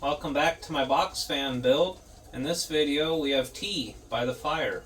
Welcome back to my box fan build. In this video we have tea by the fire.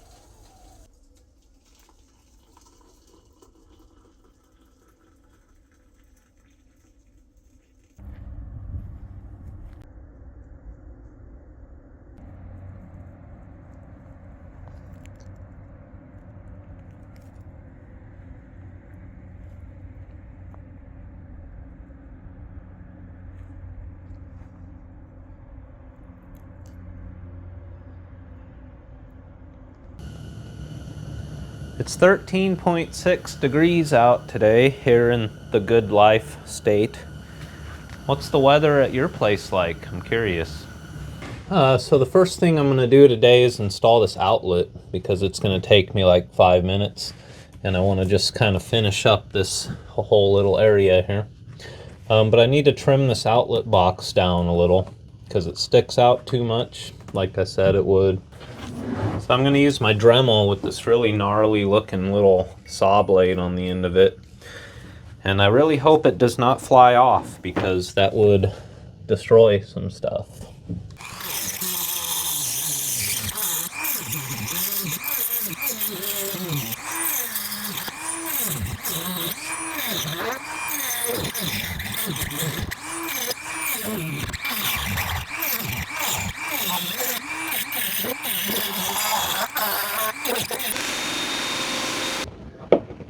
It's 13.6 degrees out today here in the Good Life state. What's the weather at your place like? I'm curious. So the first thing I'm going to do today is install this outlet because it's going to take me like 5 minutes, and I want to just kind of finish up this whole little area here. But I need to trim this outlet box down a little because it sticks out too much, like I said it would. So I'm going to use my Dremel with this really gnarly looking little saw blade on the end of it. And I really hope it does not fly off because that would destroy some stuff.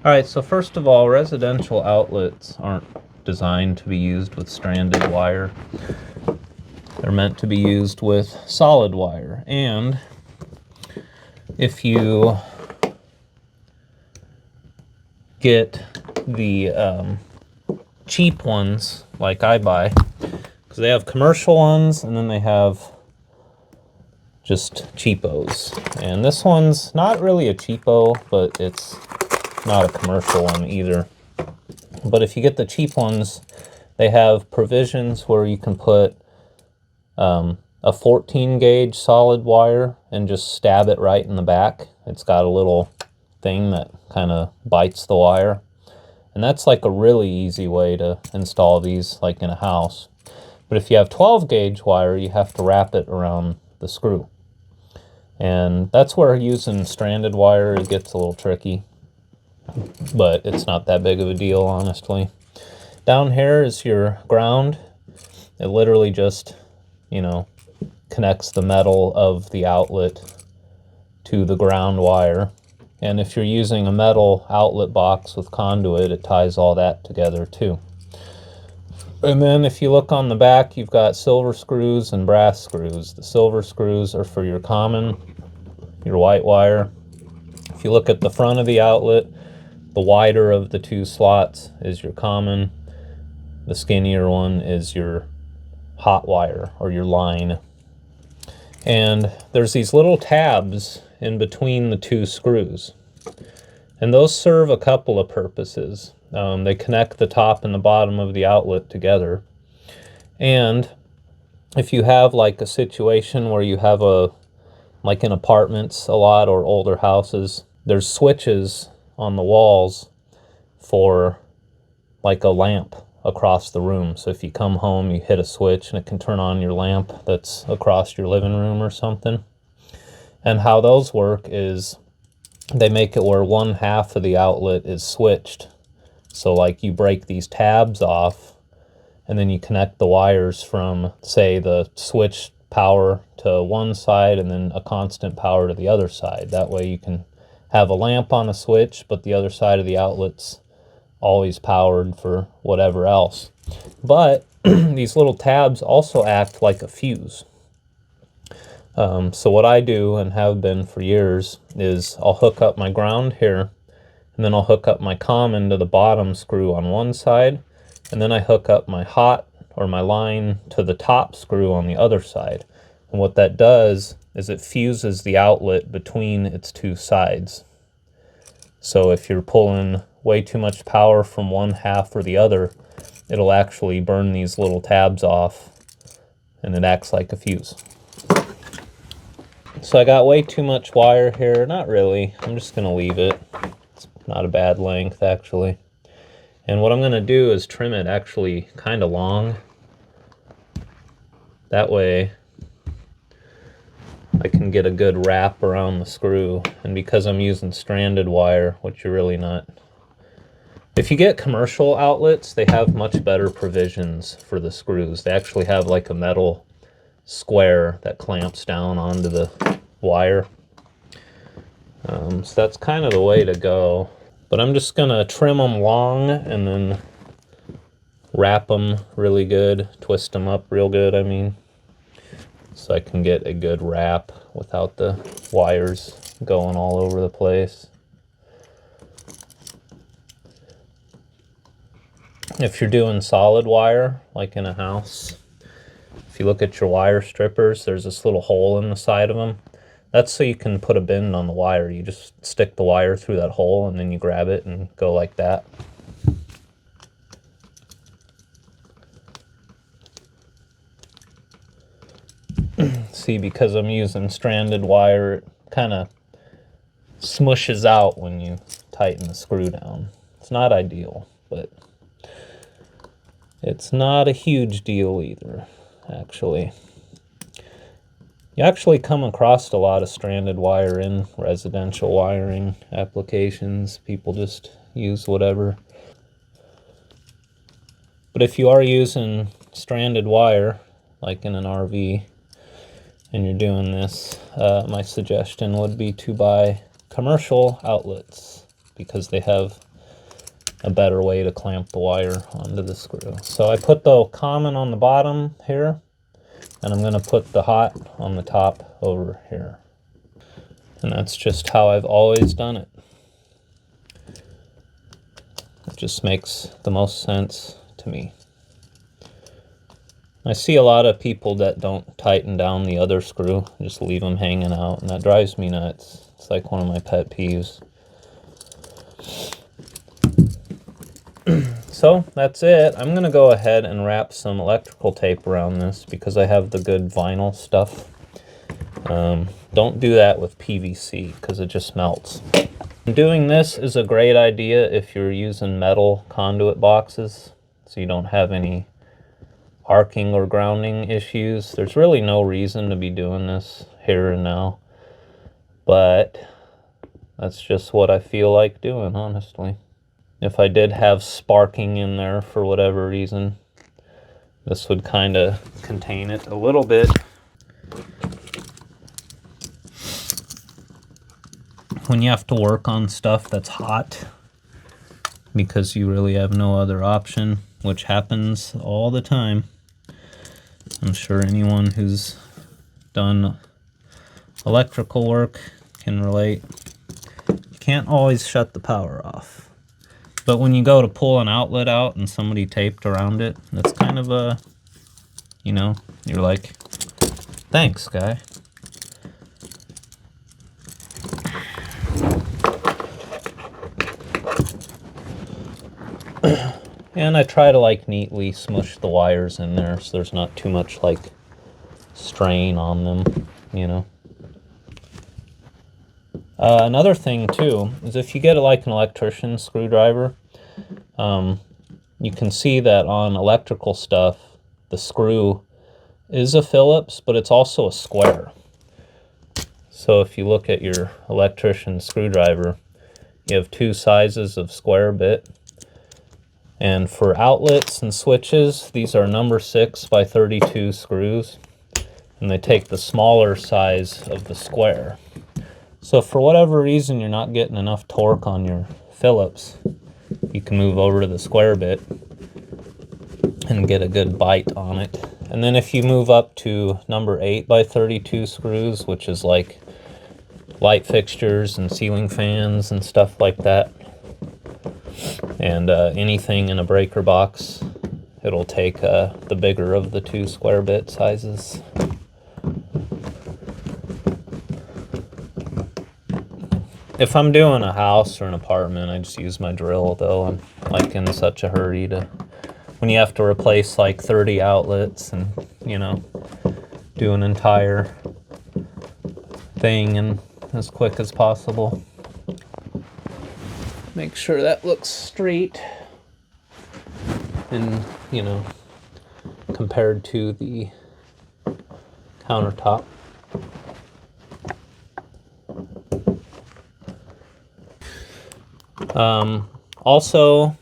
Alright, so first of all, residential outlets aren't designed to be used with stranded wire. They're meant to be used with solid wire. And if you get the cheap ones, like I buy, because they have commercial ones and then they have just cheapos. And this one's not really a cheapo, but it's not a commercial one either. But if you get the cheap ones, they have provisions where you can put a 14 gauge solid wire and just stab it right in the back. It's got a little thing that kind of bites the wire. And that's like a really easy way to install these, like in a house. But if you have 12 gauge wire, you have to wrap it around the screw. And that's where using stranded wire gets a little tricky. But it's not that big of a deal, honestly. Down here is your ground. It literally just, connects the metal of the outlet to the ground wire. And if you're using a metal outlet box with conduit, it ties all that together too. And then if you look on the back, you've got silver screws and brass screws. The silver screws are for your common, your white wire. If you look at the front of the outlet, the wider of the two slots is your common. The skinnier one is your hot wire or your line. And there's these little tabs in between the two screws. And those serve a couple of purposes. They connect the top and the bottom of the outlet together. And if you have like a situation where you have like in apartments a lot or older houses, there's switches on the walls for like a lamp across the room. So if you come home, you hit a switch and it can turn on your lamp that's across your living room or something. And how those work is they make it where one half of the outlet is switched. So like you break these tabs off and then you connect the wires from, say, the switch power to one side and then a constant power to the other side. That way you can have a lamp on a switch, but the other side of the outlet's always powered for whatever else. But these little tabs also act like a fuse. So what I do, and have been for years, is I'll hook up my ground here, and then I'll hook up my common to the bottom screw on one side, and then I hook up my hot, or my line, to the top screw on the other side. And what that does is it fuses the outlet between its two sides. So if you're pulling way too much power from one half or the other, it'll actually burn these little tabs off, and it acts like a fuse. So I got way too much wire here. Not really. I'm just going to leave it. It's not a bad length, actually. And what I'm going to do is trim it actually kind of long. That way I can get a good wrap around the screw. And because I'm using stranded wire, which you're really not. If you get commercial outlets, they have much better provisions for the screws. They actually have like a metal square that clamps down onto the wire. So that's kind of the way to go. But I'm just gonna trim them long and then wrap them really good, twist them up real good, I mean, so I can get a good wrap without the wires going all over the place. If you're doing solid wire, like in a house, if you look at your wire strippers, there's this little hole in the side of them. That's so you can put a bend on the wire. You just stick the wire through that hole and then you grab it and go like that. See, because I'm using stranded wire, it kind of smushes out when you tighten the screw down. It's not ideal, but it's not a huge deal either, actually. You actually come across a lot of stranded wire in residential wiring applications. People just use whatever. But if you are using stranded wire, like in an RV, and you're doing this, my suggestion would be to buy commercial outlets because they have a better way to clamp the wire onto the screw. So I put the common on the bottom here, and I'm going to put the hot on the top over here. And that's just how I've always done it. It just makes the most sense to me. I see a lot of people that don't tighten down the other screw, just leave them hanging out, and that drives me nuts. It's like one of my pet peeves. So that's it. I'm going to go ahead and wrap some electrical tape around this because I have the good vinyl stuff. Don't do that with PVC because it just melts. Doing this is a great idea if you're using metal conduit boxes, so you don't have any arcing or grounding issues. There's really no reason to be doing this here and now, but that's just what I feel like doing, honestly. If I did have sparking in there for whatever reason, this would kind of contain it a little bit. When you have to work on stuff that's hot because you really have no other option, which happens all the time. I'm sure anyone who's done electrical work can relate. You can't always shut the power off. But when you go to pull an outlet out and somebody taped around it, that's kind of a, you know, you're like, thanks, guy. And I try to like neatly smush the wires in there so there's not too much like strain on them, you know. Another thing too is if you get like an electrician screwdriver, you can see that on electrical stuff the screw is a Phillips, but it's also a square. So if you look at your electrician screwdriver, you have two sizes of square bit. And for outlets and switches, these are number 6 by 32 screws, and they take the smaller size of the square. So for whatever reason you're not getting enough torque on your Phillips, you can move over to the square bit and get a good bite on it. And then if you move up to number 8 by 32 screws, which is like light fixtures and ceiling fans and stuff like that, and anything in a breaker box, it'll take the bigger of the 2 square bit sizes. If I'm doing a house or an apartment, I just use my drill, though. I'm like in such a hurry to, when you have to replace like 30 outlets and, you know, do an entire thing and as quick as possible. Make sure that looks straight and, you know, compared to the countertop. Also,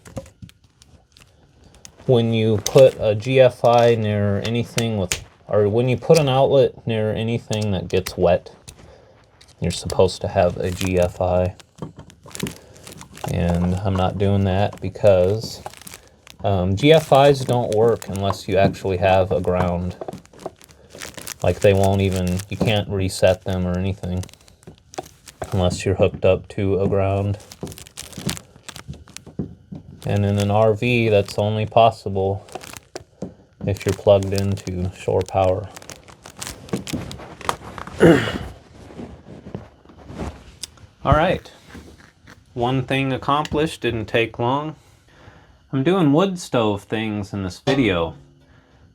when you put a GFI near anything with, or when you put an outlet near anything that gets wet, you're supposed to have a GFI. And I'm not doing that because GFIs don't work unless you actually have a ground. Like they won't even, you can't reset them or anything unless you're hooked up to a ground. And in an RV, that's only possible if you're plugged into shore power. All right, one thing accomplished, didn't take long. I'm doing wood stove things in this video,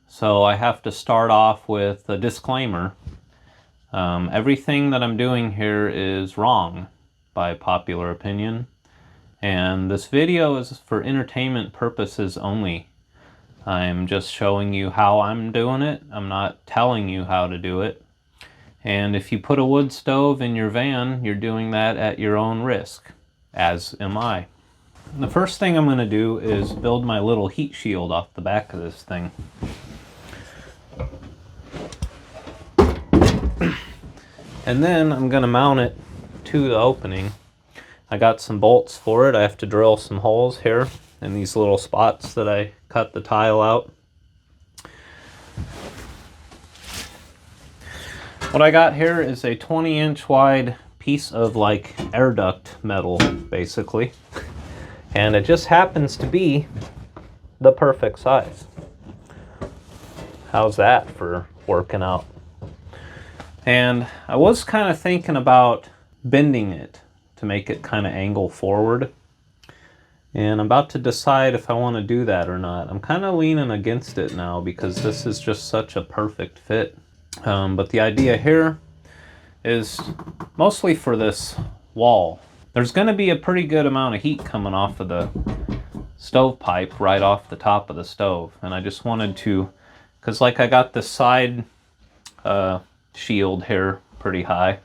so I have to start off with a disclaimer. Everything that I'm doing here is wrong by popular opinion, and this video is for entertainment purposes only. I'm just showing you how I'm doing it. I'm not telling you how to do it. And if you put a wood stove in your van, you're doing that at your own risk, as am I. The first thing I'm going to do is build my little heat shield off the back of this thing. And then I'm going to mount it to the opening. I got some bolts for it. I have to drill some holes here in these little spots that I cut the tile out. What I got here is a 20-inch wide piece of like air duct metal, basically. And it just happens to be the perfect size. How's that for working out? And I was kind of thinking about bending it to make it kind of angle forward. And I'm about to decide if I want to do that or not. I'm kind of leaning against it now because this is just such a perfect fit. But the idea here is mostly for this wall. There's going to be a pretty good amount of heat coming off of the stovepipe right off the top of the stove. And I just wanted to, because like I got this side shield here pretty high.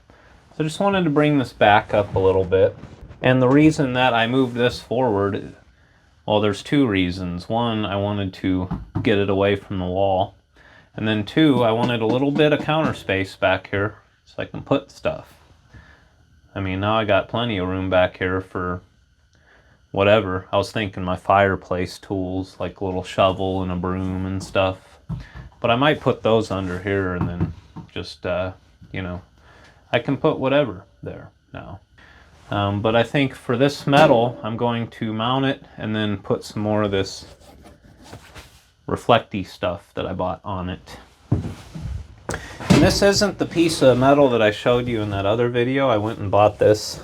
So I just wanted to bring this back up a little bit. And the reason that I moved this forward, well, there's two reasons. One, I wanted to get it away from the wall. And then two, I wanted a little bit of counter space back here so I can put stuff. I mean, now I got plenty of room back here for whatever. I was thinking my fireplace tools, like a little shovel and a broom and stuff. But I might put those under here and then just, you know, I can put whatever there now. But I think for this metal, I'm going to mount it and then put some more of this reflecty stuff that I bought on it. And this isn't the piece of metal that I showed you in that other video. I went and bought this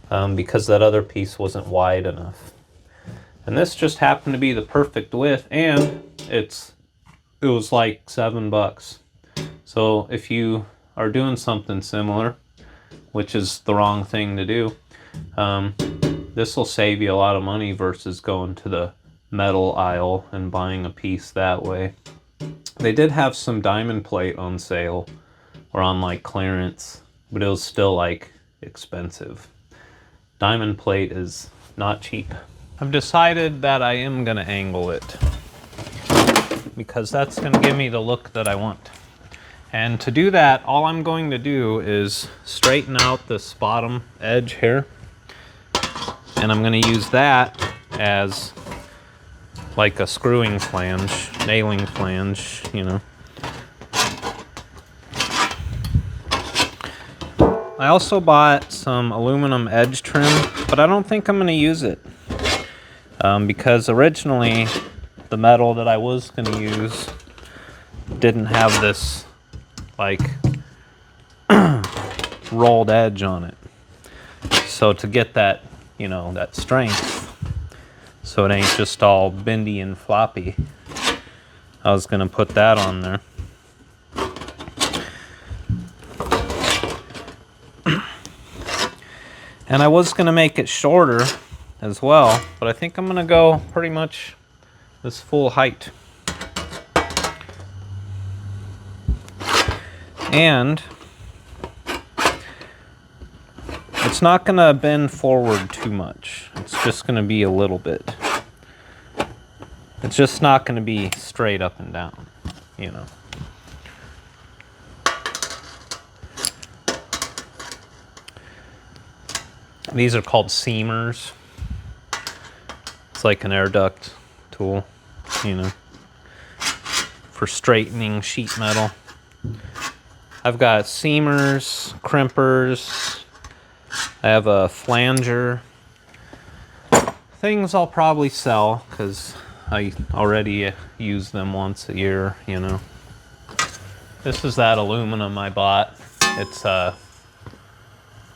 because that other piece wasn't wide enough. And this just happened to be the perfect width, and it was like $7. So if you are doing something similar, which is the wrong thing to do, this will save you a lot of money versus going to the metal aisle and buying a piece that way. They did have some diamond plate on sale or on like clearance, but it was still like expensive. Diamond plate is not cheap. I've decided that I am going to angle it because that's going to give me the look that I want. And to do that, all I'm going to do is straighten out this bottom edge here. And I'm going to use that as like a screwing flange, nailing flange, you know. I also bought some aluminum edge trim, but I don't think I'm going to use it. Because originally the metal that I was going to use didn't have this like rolled edge on it. So to get that, you know, that strength, so it ain't just all bendy and floppy, I was going to put that on there. And I was going to make it shorter as well, but I think I'm going to go pretty much this full height. And it's not going to bend forward too much. It's just going to be a little bit. It's just not going to be straight up and down, you know. These are called seamers. It's like an air duct tool, you know, for straightening sheet metal. I've got seamers, crimpers. I have a flanger. Things I'll probably sell because I already use them once a year, you know. This is that aluminum I bought. It's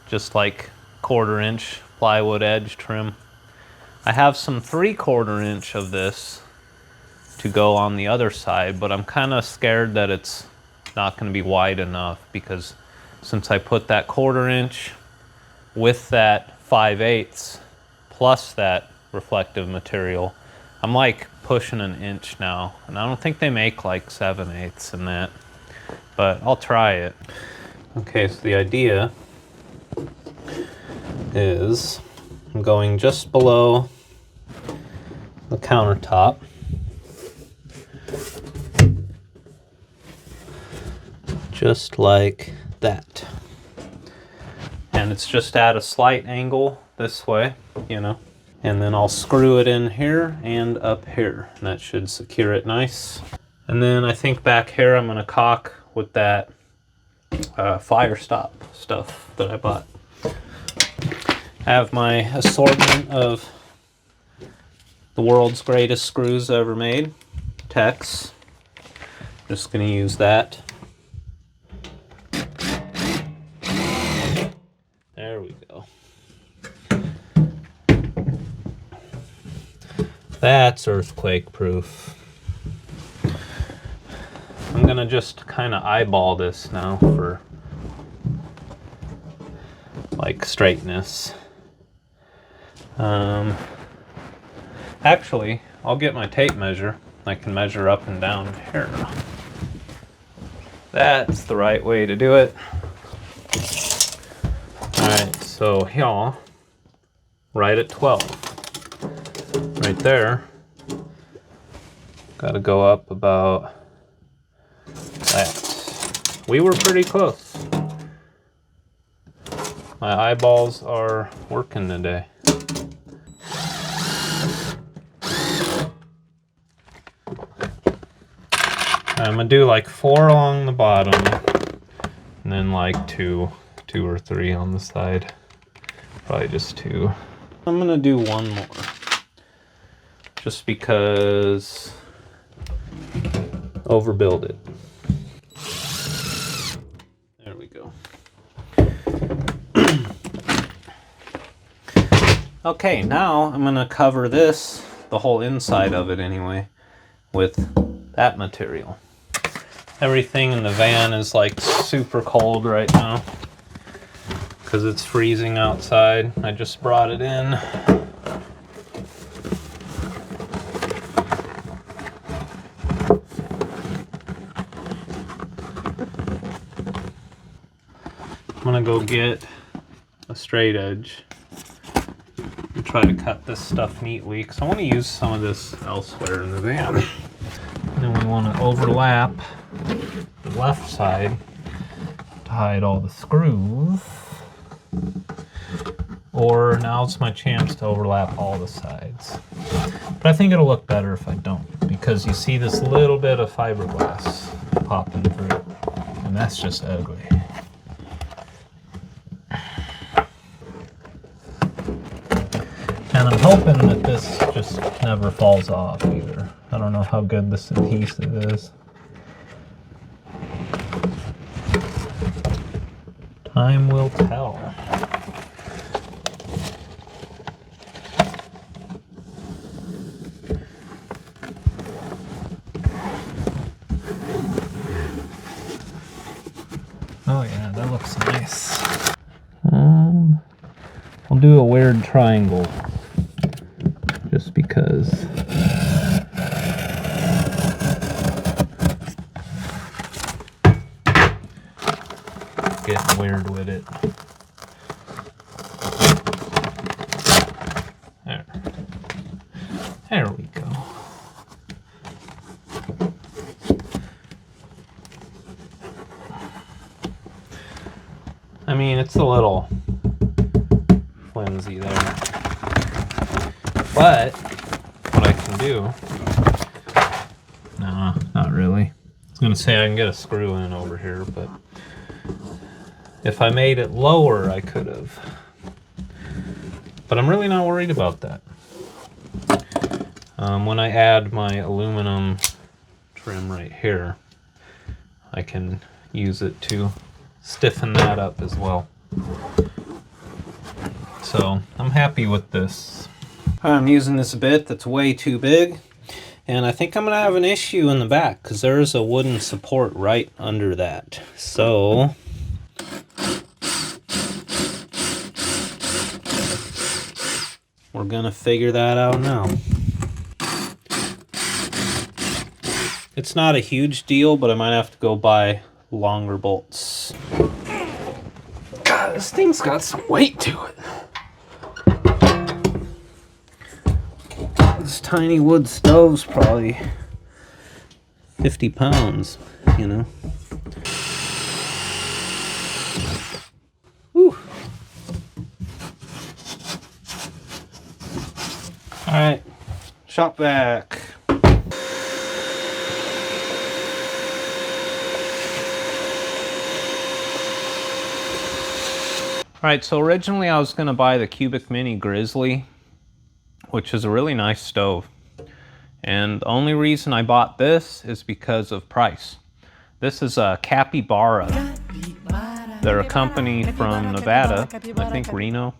just like 1/4 inch plywood edge trim. I have some 3/4 inch of this to go on the other side, but I'm kind of scared that it's not going to be wide enough because since I put that 1/4 inch with that 5/8 plus that reflective material, I'm like pushing an inch now, and I don't think they make like 7/8 in that, but I'll try it. Okay, so the idea is I'm going just below the countertop. Just like that. And it's just at a slight angle this way, you know. And then I'll screw it in here and up here. And that should secure it nice. And then I think back here I'm gonna caulk with that fire stop stuff that I bought. I have my assortment of the world's greatest screws ever made, Tex. Just gonna use that. There we go. That's earthquake proof. I'm gonna just kind of eyeball this now for like straightness. Actually, I'll get my tape measure. I can measure up and down here. That's the right way to do it. Alright, so here, right at 12. Right there. Gotta go up about that. We were pretty close. My eyeballs are working today. I'm gonna do like 4 along the bottom, and then like two or 3 on the side. Probably just 2. I'm gonna do 1 more, just because overbuild it. There we go. Okay, now I'm gonna cover this, the whole inside of it anyway, with that material. Everything in the van is like super cold right now because it's freezing outside. I just brought it in. I'm gonna go get a straight edge and try to cut this stuff neatly because I want to use some of this elsewhere in the van. And then we want to overlap the left side to hide all the screws. Or now's my chance to overlap all the sides. But I think it'll look better if I don't, because you see this little bit of fiberglass popping through, and that's just ugly. And I'm hoping that this just never falls off either. I don't know how good this adhesive is. Time will tell. Oh yeah, that looks nice. I'll do a weird triangle, just because. centered with it. There we go. I mean, it's a little flimsy there. But what I can do... No, not really. I was going to say I can get a screw in over here, but if I made it lower, I could have. But I'm really not worried about that. When I add my aluminum trim right here, I can use it to stiffen that up as well. So I'm happy with this. I'm using this bit that's way too big, and I think I'm gonna have an issue in the back because there's a wooden support right under that. So we're gonna figure that out now. It's not a huge deal, but I might have to go buy longer bolts. God, this thing's got some weight to it. This tiny wood stove's probably 50 pounds, you know. Whew. All right, shop vac. Alright, so originally I was going to buy the Cubic Mini Grizzly, which is a really nice stove. And the only reason I bought this is because of price. This is a Capybara. They're a company from Nevada, I think Reno.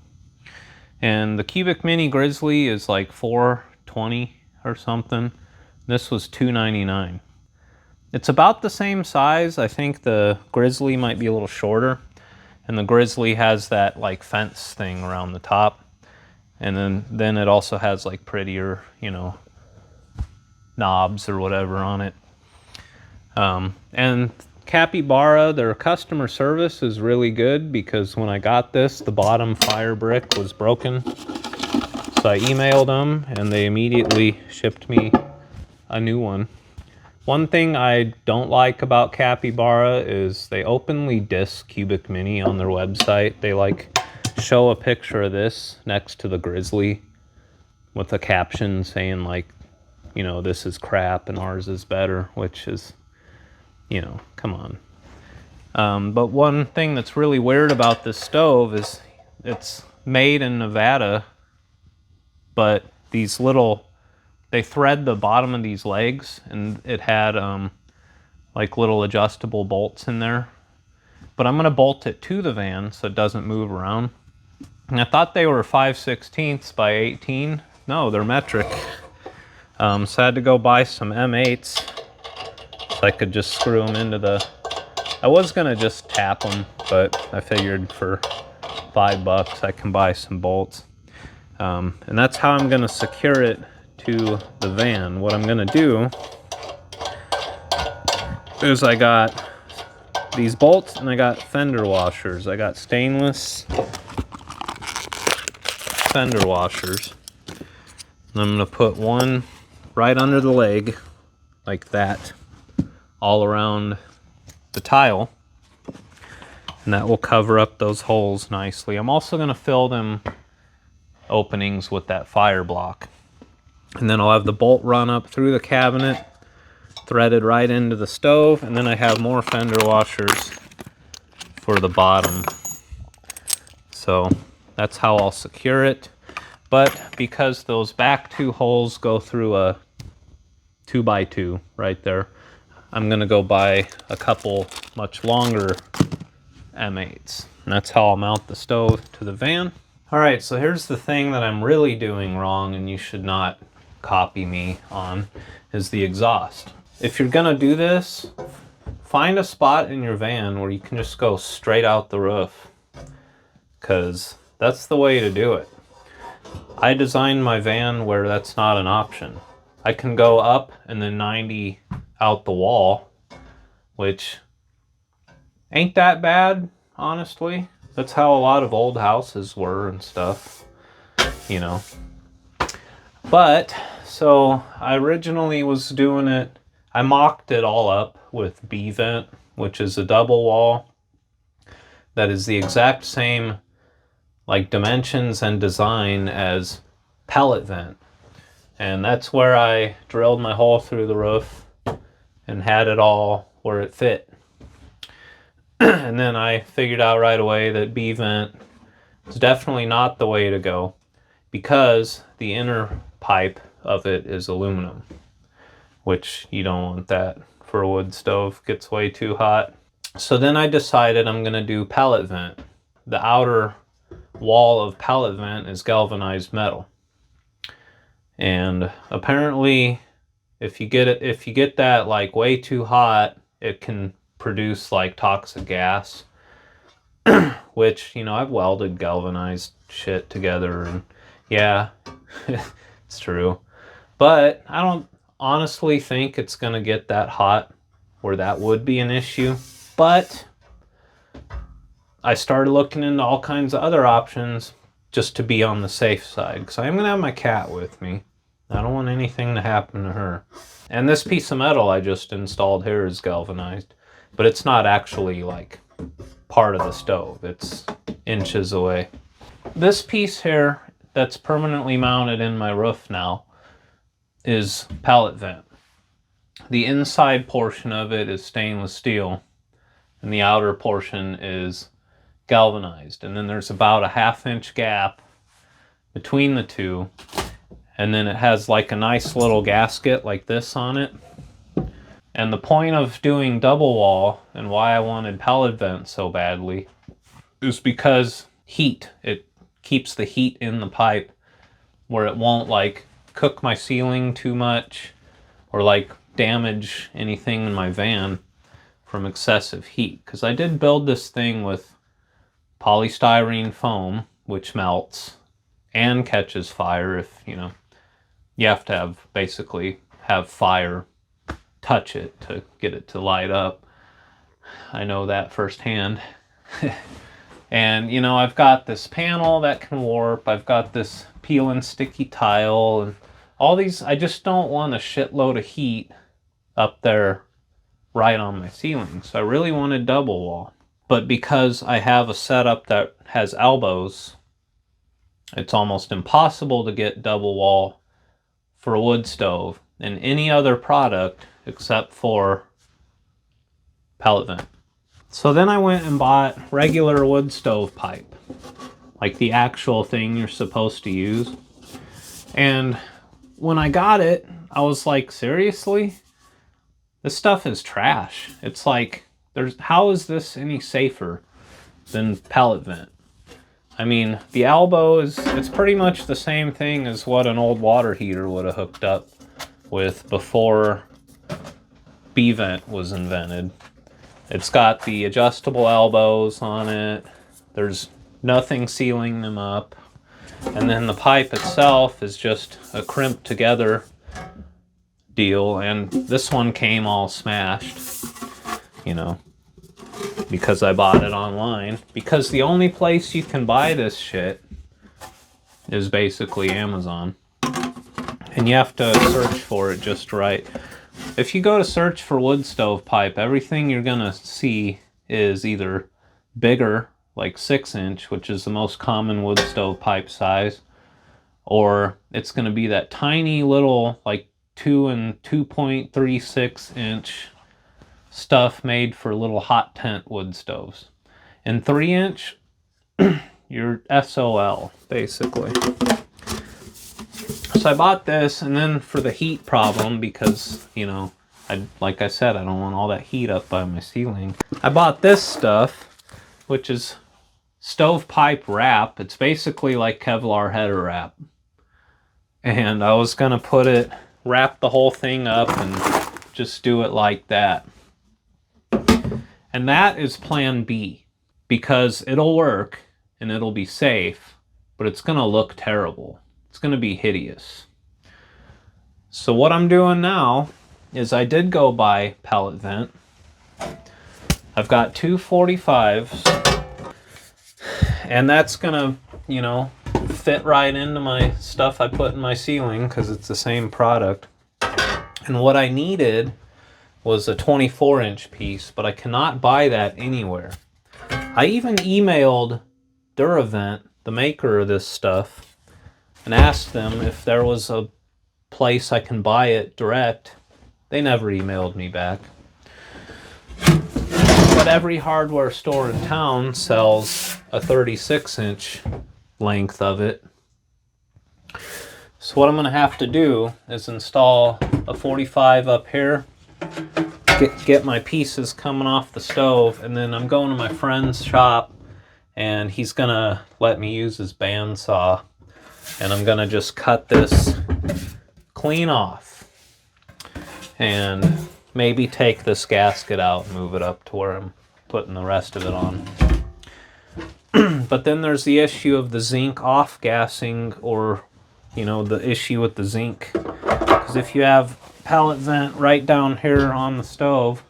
And the Cubic Mini Grizzly is like $4.20 or something. This was $2.99. It's about the same size. I think the Grizzly might be a little shorter. And the Grizzly has that like fence thing around the top. And then it also has like prettier, you know, knobs or whatever on it. And Capybara, their customer service is really good because when I got this, the bottom fire brick was broken. So I emailed them and they immediately shipped me a new one. One thing I don't like about Capybara is they openly diss Cubic Mini on their website. They like show a picture of this next to the Grizzly with a caption saying like, you know, this is crap and ours is better, which is, you know, come on. But one thing that's really weird about this stove is it's made in Nevada, but these little... They thread the bottom of these legs, and it had like little adjustable bolts in there. But I'm gonna bolt it to the van so it doesn't move around. And I thought they were 5/16 by 18. No, they're metric. So I had to go buy some M8s so I could just screw them into the... I was gonna just tap them, but I figured for $5 I can buy some bolts. And that's how I'm gonna secure it to the van. What I'm gonna do is I got these bolts and I got fender washers. I got stainless fender washers. And I'm gonna put one right under the leg like that, all around the tile, and that will cover up those holes nicely. I'm also gonna fill them openings with that fire block. And then I'll have the bolt run up through the cabinet, threaded right into the stove, and then I have more fender washers for the bottom. So that's how I'll secure it. But because those back two holes go through a 2x2 right there, I'm gonna go buy a couple much longer M8s. And that's how I'll mount the stove to the van. All right, so here's the thing that I'm really doing wrong and you should not copy me on, is the exhaust. If you're gonna do this, find a spot in your van where you can just go straight out the roof, because that's the way to do it. I designed my van where that's not an option. I can go up and then 90 out the wall, which ain't that bad. honestly. That's how a lot of old houses were and stuff, you know. But, so I originally was doing it, I mocked it all up with B-vent, which is a double wall that is the exact same like dimensions and design as pellet vent. And that's where I drilled my hole through the roof and had it all where it fit. And then I figured out right away that B-vent is definitely not the way to go because the inner pipe of it is aluminum, which you don't want that for a wood stove. It gets way too hot. So then I decided I'm going to do pellet vent. The outer wall of pellet vent is galvanized metal. And apparently if you get that like way too hot, it can produce like toxic gas, which, you know, I've welded galvanized shit together and yeah, it's true. But I don't honestly think it's going to get that hot where that would be an issue. But I started looking into all kinds of other options just to be on the safe side, because I'm going to have my cat with me. I don't want anything to happen to her. And this piece of metal I just installed here is galvanized, but it's not actually like part of the stove. It's inches away. This piece here that's permanently mounted in my roof now is pellet vent. The inside portion of it is stainless steel and the outer portion is galvanized. And then there's about a 1/2 inch gap between the two. And then it has like a nice little gasket like this on it. And the point of doing double wall and why I wanted pellet vent so badly is because heat. It keeps the heat in the pipe where it won't like cook my ceiling too much or like damage anything in my van from excessive heat. Because I did build this thing with polystyrene foam, which melts and catches fire if, you know, you have to have basically have fire touch it to get it to light up. I know that firsthand. And, you know, I've got this panel that can warp. I've got this peel and sticky tile and all these. I just don't want a shitload of heat up there right on my ceiling. So I really wanted double wall. But because I have a setup that has elbows, it's almost impossible to get double wall for a wood stove and any other product except for pellet vent. So then I went and bought regular wood stove pipe, like the actual thing you're supposed to use. And when I got it, I was like, seriously? This stuff is trash. It's like, how is this any safer than pellet vent? I mean, the elbow it's pretty much the same thing as what an old water heater would have hooked up with before B-vent was invented. It's got the adjustable elbows on it. There's nothing sealing them up. And then the pipe itself is just a crimped together deal. And this one came all smashed, you know, because I bought it online. Because the only place you can buy this shit is basically Amazon. And you have to search for it just right. If you go to search for wood stove pipe, everything you're gonna see is either bigger, like 6-inch, which is the most common wood stove pipe size, or it's gonna be that tiny little, like 2 and 2.36 inch stuff made for little hot tent wood stoves. And 3-inch, you're SOL, basically. So I bought this, and then for the heat problem, because, you know, like I said, I don't want all that heat up by my ceiling. I bought this stuff, which is stovepipe wrap. It's basically like Kevlar header wrap. And I was gonna wrap the whole thing up and just do it like that. And that is plan B, because it'll work and it'll be safe, but it's gonna look terrible. It's going to be hideous. So what I'm doing now is I did go buy pellet vent. I've got two 45s And that's gonna, you know, fit right into my stuff I put in my ceiling because it's the same product. And what I needed was a 24-inch piece, but I cannot buy that anywhere. I even emailed Duravent, the maker of this stuff, and asked them if there was a place I can buy it direct. They never emailed me back. But every hardware store in town sells a 36-inch length of it. So what I'm going to have to do is install a 45 up here, get my pieces coming off the stove, and then I'm going to my friend's shop, and he's going to let me use his bandsaw, and I'm going to just cut this clean off, and maybe take this gasket out and move it up to where I'm putting the rest of it on. But then there's the issue of the zinc off-gassing, or, you know, the issue with the zinc. Because if you have pellet vent right down here on the stove,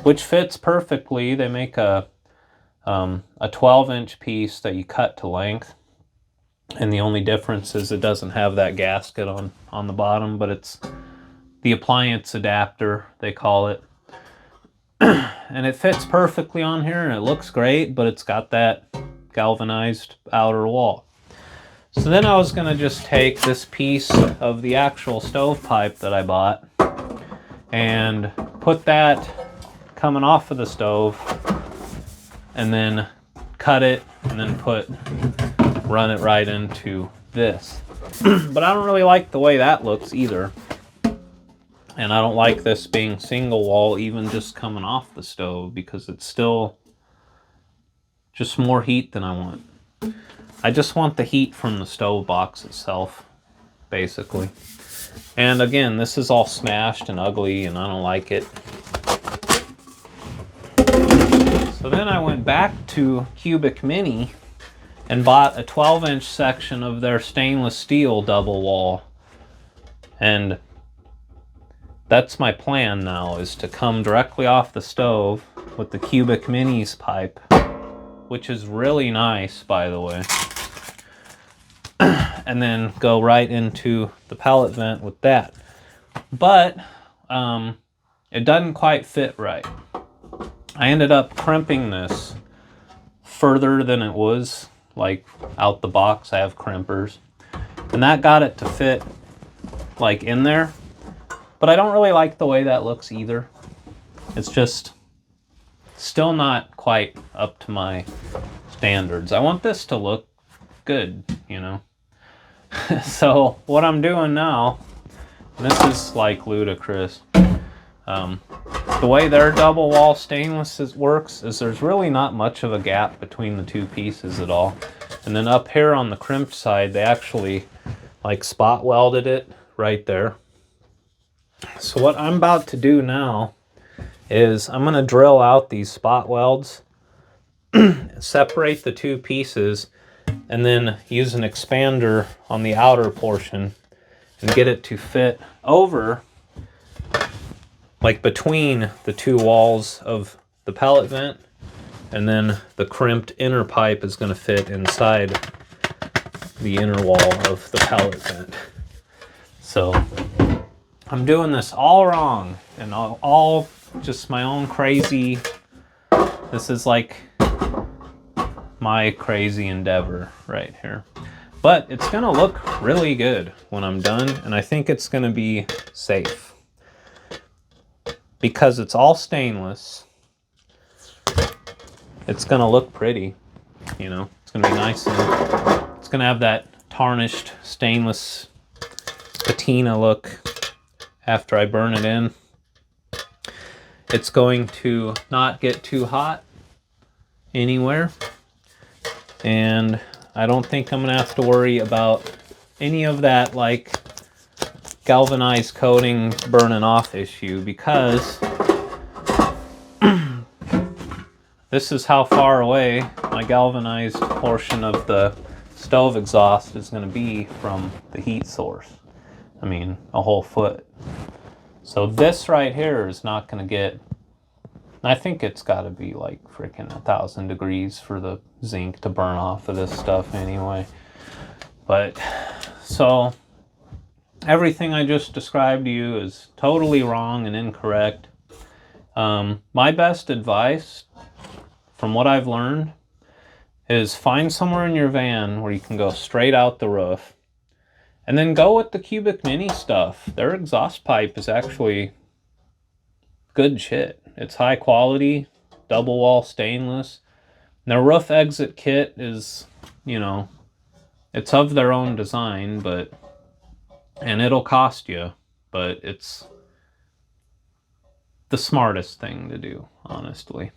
which fits perfectly, they make a 12-inch piece that you cut to length. And the only difference is it doesn't have that gasket on the bottom, but it's the appliance adapter, they call it. And it fits perfectly on here, and it looks great, but it's got that galvanized outer wall. So then I was going to just take this piece of the actual stovepipe that I bought and put that coming off of the stove, and then cut it, and then run it right into this. But I don't really like the way that looks either. And I don't like this being single wall, even just coming off the stove, because it's still just more heat than I want. I just want the heat from the stove box itself, basically. And again, this is all smashed and ugly, and I don't like it. So then I went back to Cubic Mini and bought a 12-inch section of their stainless steel double wall. And that's my plan now, is to come directly off the stove with the Cubic Mini's pipe, which is really nice, by the way. And then go right into the pellet vent with that. But it doesn't quite fit right. I ended up crimping this further than it was, like out the box. I have crimpers. And that got it to fit like in there. But I don't really like the way that looks either. It's just still not quite up to my standards. I want this to look good, you know. So what I'm doing now, and this is like ludicrous, the way their double wall stainless works is there's really not much of a gap between the two pieces at all. And then up here on the crimped side, they actually like spot welded it right there. So what I'm about to do now is I'm going to drill out these spot welds, separate the two pieces, and then use an expander on the outer portion and get it to fit over, like between the two walls of the pellet vent, and then the crimped inner pipe is going to fit inside the inner wall of the pellet vent. So I'm doing this all wrong, and all just my own crazy. This is like my crazy endeavor right here. But it's gonna look really good when I'm done, and I think it's gonna be safe. Because it's all stainless, it's gonna look pretty, you know. It's gonna be nice, and it's gonna have that tarnished stainless patina look after I burn it in. It's going to not get too hot anywhere, and I don't think I'm gonna have to worry about any of that like galvanized coating burning off issue, because this is how far away my galvanized portion of the stove exhaust is going to be from the heat source. I mean, a whole foot. So this right here is not going to get I think it's got to be like freaking 1,000 degrees for the zinc to burn off of this stuff anyway. But so everything I just described to you is totally wrong and incorrect. My best advice, from what I've learned, is find somewhere in your van where you can go straight out the roof. And then go with the Cubic Mini stuff. Their exhaust pipe is actually good shit. It's high quality, double wall stainless. And their roof exit kit is, you know, it's of their own design, and it'll cost you, but it's the smartest thing to do, honestly.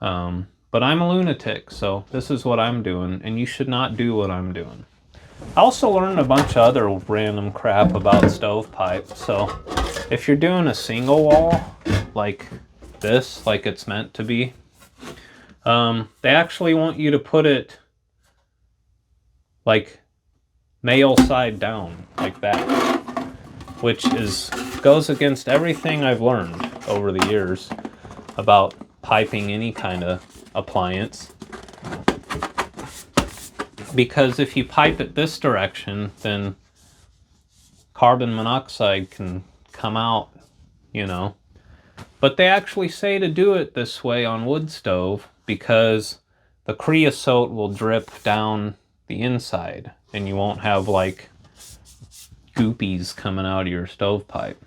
But I'm a lunatic, so this is what I'm doing, and you should not do what I'm doing. I also learned a bunch of other random crap about stovepipe. So if you're doing a single wall like this, like it's meant to be, they actually want you to put it like male side down, like that, which goes against everything I've learned over the years about piping any kind of appliance. Because if you pipe it this direction, then carbon monoxide can come out, you know. But they actually say to do it this way on wood stove because the creosote will drip down the inside and you won't have like goopies coming out of your stovepipe.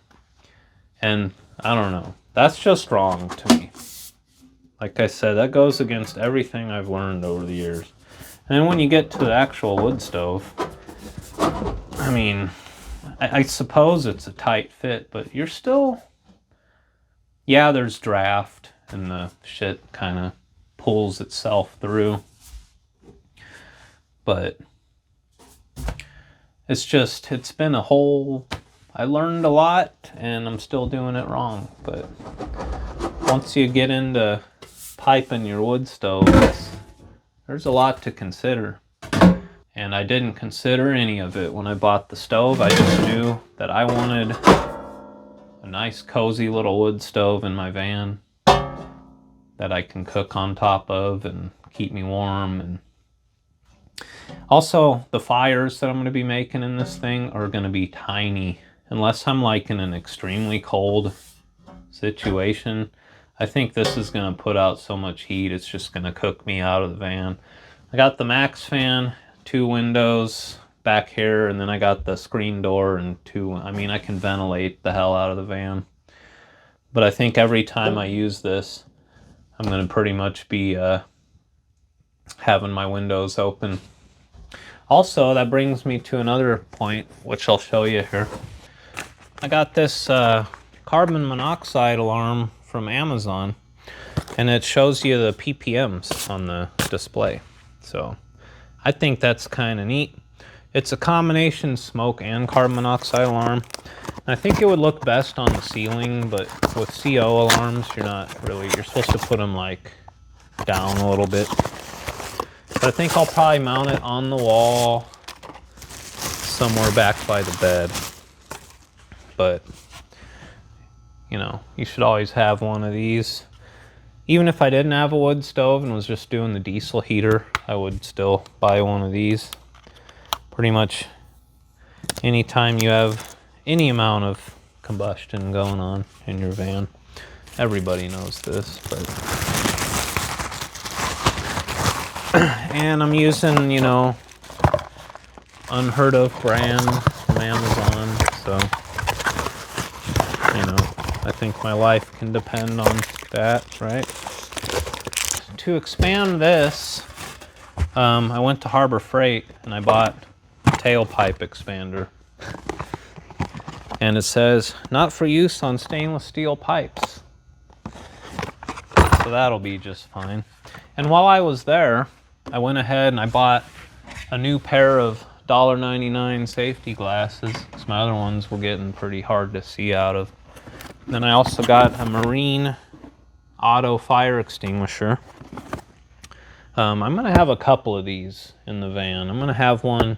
And I don't know, that's just wrong to me. Like I said, that goes against everything I've learned over the years. And then when you get to the actual wood stove, I mean, I suppose it's a tight fit, but you're still, yeah, there's draft and the shit kind of pulls itself through. But it's been a whole, I learned a lot and I'm still doing it wrong. But once you get into piping your wood stove, there's a lot to consider. And I didn't consider any of it when I bought the stove. I just knew that I wanted a nice cozy little wood stove in my van that I can cook on top of and keep me warm. And also the fires that I'm going to be making in this thing are going to be tiny. Unless I'm like in an extremely cold situation, I think this is going to put out so much heat it's just going to cook me out of the van. I got the max fan, 2 windows back here, and then I got the screen door and I can ventilate the hell out of the van. But I think every time I use this, I'm going to pretty much be having my windows open. Also, that brings me to another point, which I'll show you here. I got this carbon monoxide alarm from Amazon, and it shows you the ppms on the display. So I think that's kind of neat. It's a combination smoke and carbon monoxide alarm. I think it would look best on the ceiling, but with CO alarms, you're supposed to put them like down a little bit. But I think I'll probably mount it on the wall somewhere back by the bed. But, you know, you should always have one of these. Even if I didn't have a wood stove and was just doing the diesel heater, I would still buy one of these. Pretty much anytime you have any amount of combustion going on in your van. Everybody knows this, but and I'm using, you know, unheard of brand from Amazon, so you know, I think my life can depend on that, right? To expand this, I went to Harbor Freight and I bought a tailpipe expander. And it says, not for use on stainless steel pipes. So that'll be just fine. And while I was there, I went ahead and I bought a new pair of $1.99 safety glasses, because my other ones were getting pretty hard to see out of. Then I also got a Marine auto fire extinguisher. I'm going to have a couple of these in the van. I'm going to have one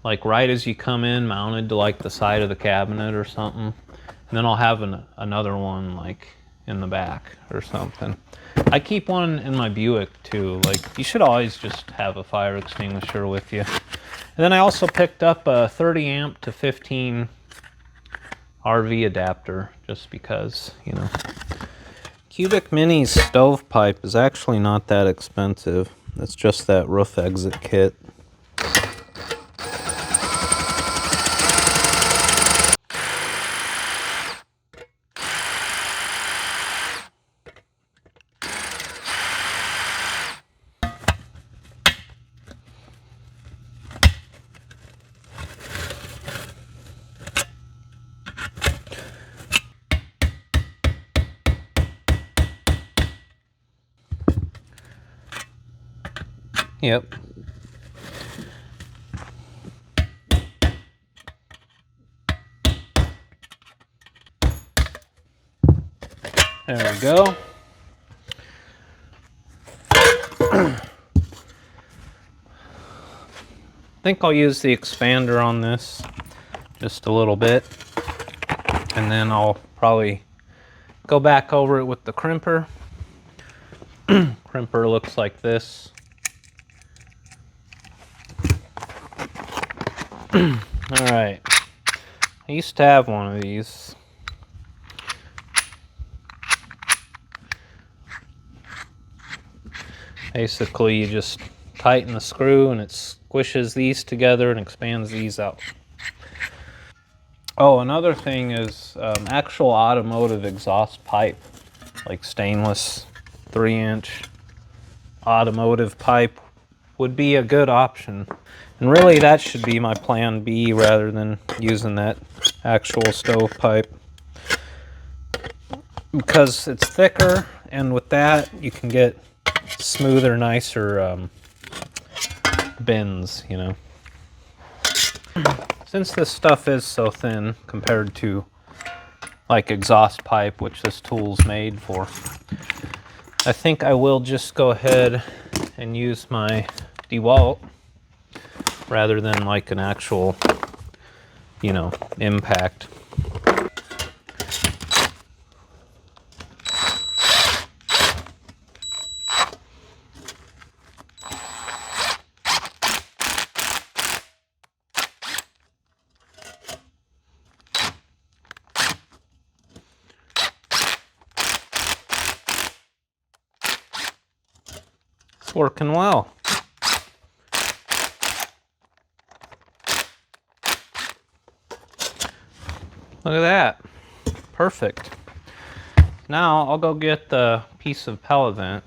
like right as you come in, mounted to like the side of the cabinet or something. And then I'll have another one like in the back or something. I keep one in my Buick too. Like, you should always just have a fire extinguisher with you. And then I also picked up a 30 amp to 15 RV adapter, just because, you know. Cubic Mini's stovepipe is actually not that expensive. It's just that roof exit kit. Yep. There we go. I think I'll use the expander on this just a little bit, and then I'll probably go back over it with the crimper. Crimper looks like this. All right. I used to have one of these. Basically, you just tighten the screw and it squishes these together and expands these out. Oh, another thing is actual automotive exhaust pipe, like stainless 3-inch automotive pipe would be a good option. And really that should be my plan B rather than using that actual stove pipe, because it's thicker, and with that you can get smoother, nicer bends, you know. Since this stuff is so thin compared to like exhaust pipe, which this tool's made for, I think I will just go ahead and use my DeWalt rather than like an actual, you know, impact. It's working well. Look at that. Perfect. Now I'll go get the piece of pellet vent.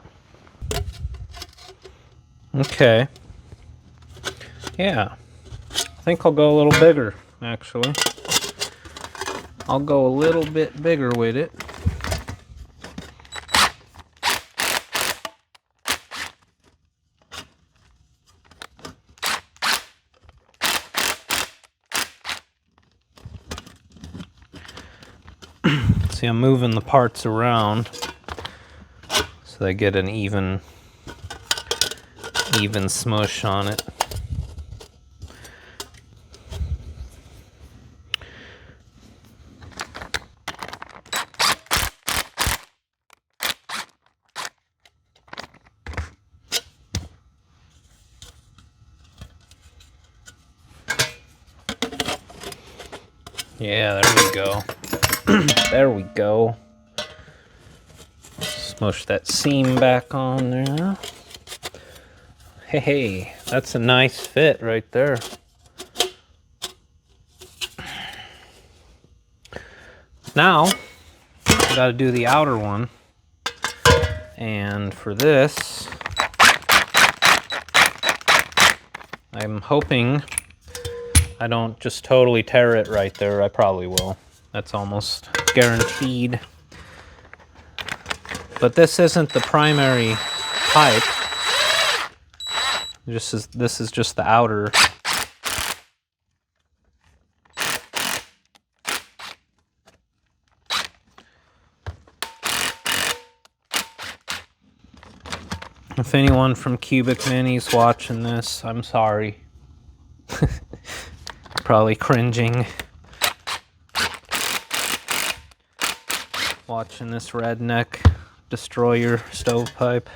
Okay. Yeah. I think I'll go a little bigger, actually. I'll go a little bit bigger with it. See, I'm moving the parts around so they get an even smush on it. Yeah, there we go. There we go. Smush that seam back on there. Hey, that's a nice fit right there. Now, I gotta do the outer one. And for this, I'm hoping I don't just totally tear it right there. I probably will. That's almost guaranteed. But this isn't the primary pipe. This is just the outer. If anyone from Cubic Mini's watching this, I'm sorry. Probably cringing. watching this redneck destroy your stovepipe.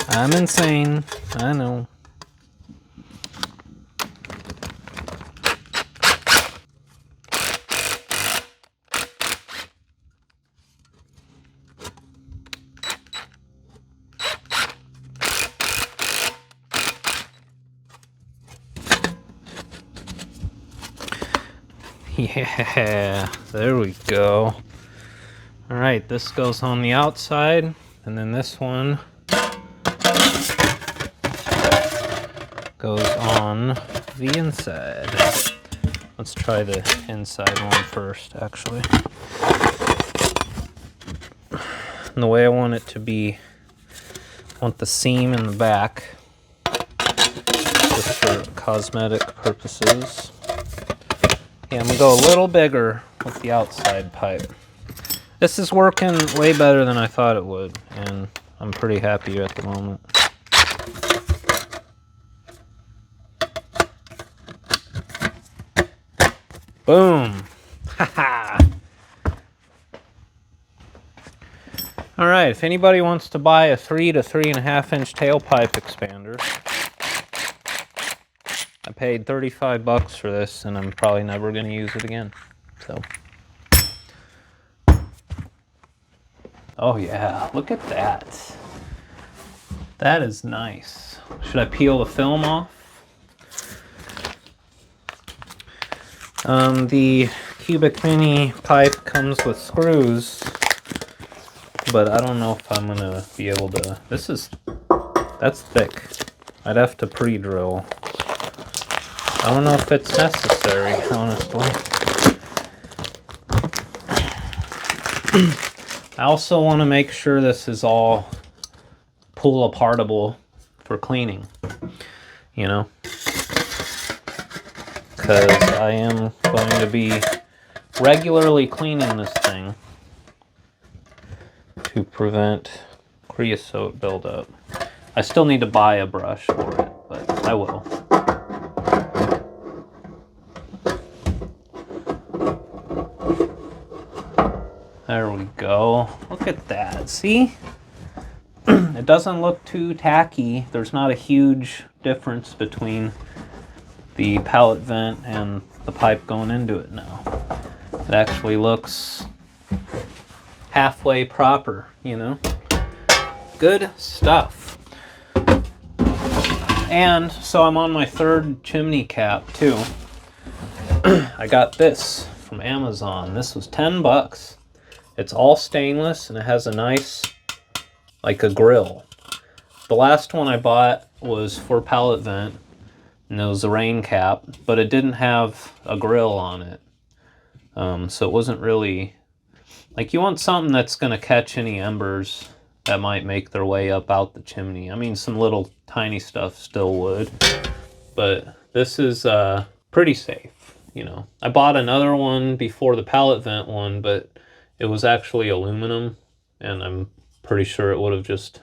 I'm insane, I know. Yeah, there we go. All right, this goes on the outside, and then this one goes on the inside. Let's try the inside one first, actually. And the way I want it to be, I want the seam in the back, just for cosmetic purposes. Yeah, I'm gonna go a little bigger with the outside pipe. This is working way better than I thought it would, and I'm pretty happy at the moment. Boom! Haha! Alright, if anybody wants to buy a 3 to 3.5 inch tailpipe expander, I paid 35 bucks for this, and I'm probably never going to use it again. So, oh yeah, look at that. That is nice. Should I peel the film off? The Cubic Mini pipe comes with screws, but I don't know if I'm going to be able to. That's thick. I'd have to pre-drill. I don't know if it's necessary, honestly. I also want to make sure this is all pull apartable for cleaning, you know, because I am going to be regularly cleaning this thing to prevent creosote buildup. I still need to buy a brush for it, but I will. There we go. Look at that. See? It doesn't look too tacky. There's not a huge difference between the pallet vent and the pipe going into it now. It actually looks halfway proper, you know? Good stuff. And so I'm on my third chimney cap too. I got this from Amazon. This was 10 bucks. It's all stainless and it has a nice, like a grill. The last one I bought was for pallet vent and it was a rain cap, but it didn't have a grill on it. So it wasn't really, like, you want something that's gonna catch any embers that might make their way up out the chimney. I mean, some little tiny stuff still would, but this is pretty safe, you know. I bought another one before the pallet vent one, but it was actually aluminum, and I'm pretty sure it would have just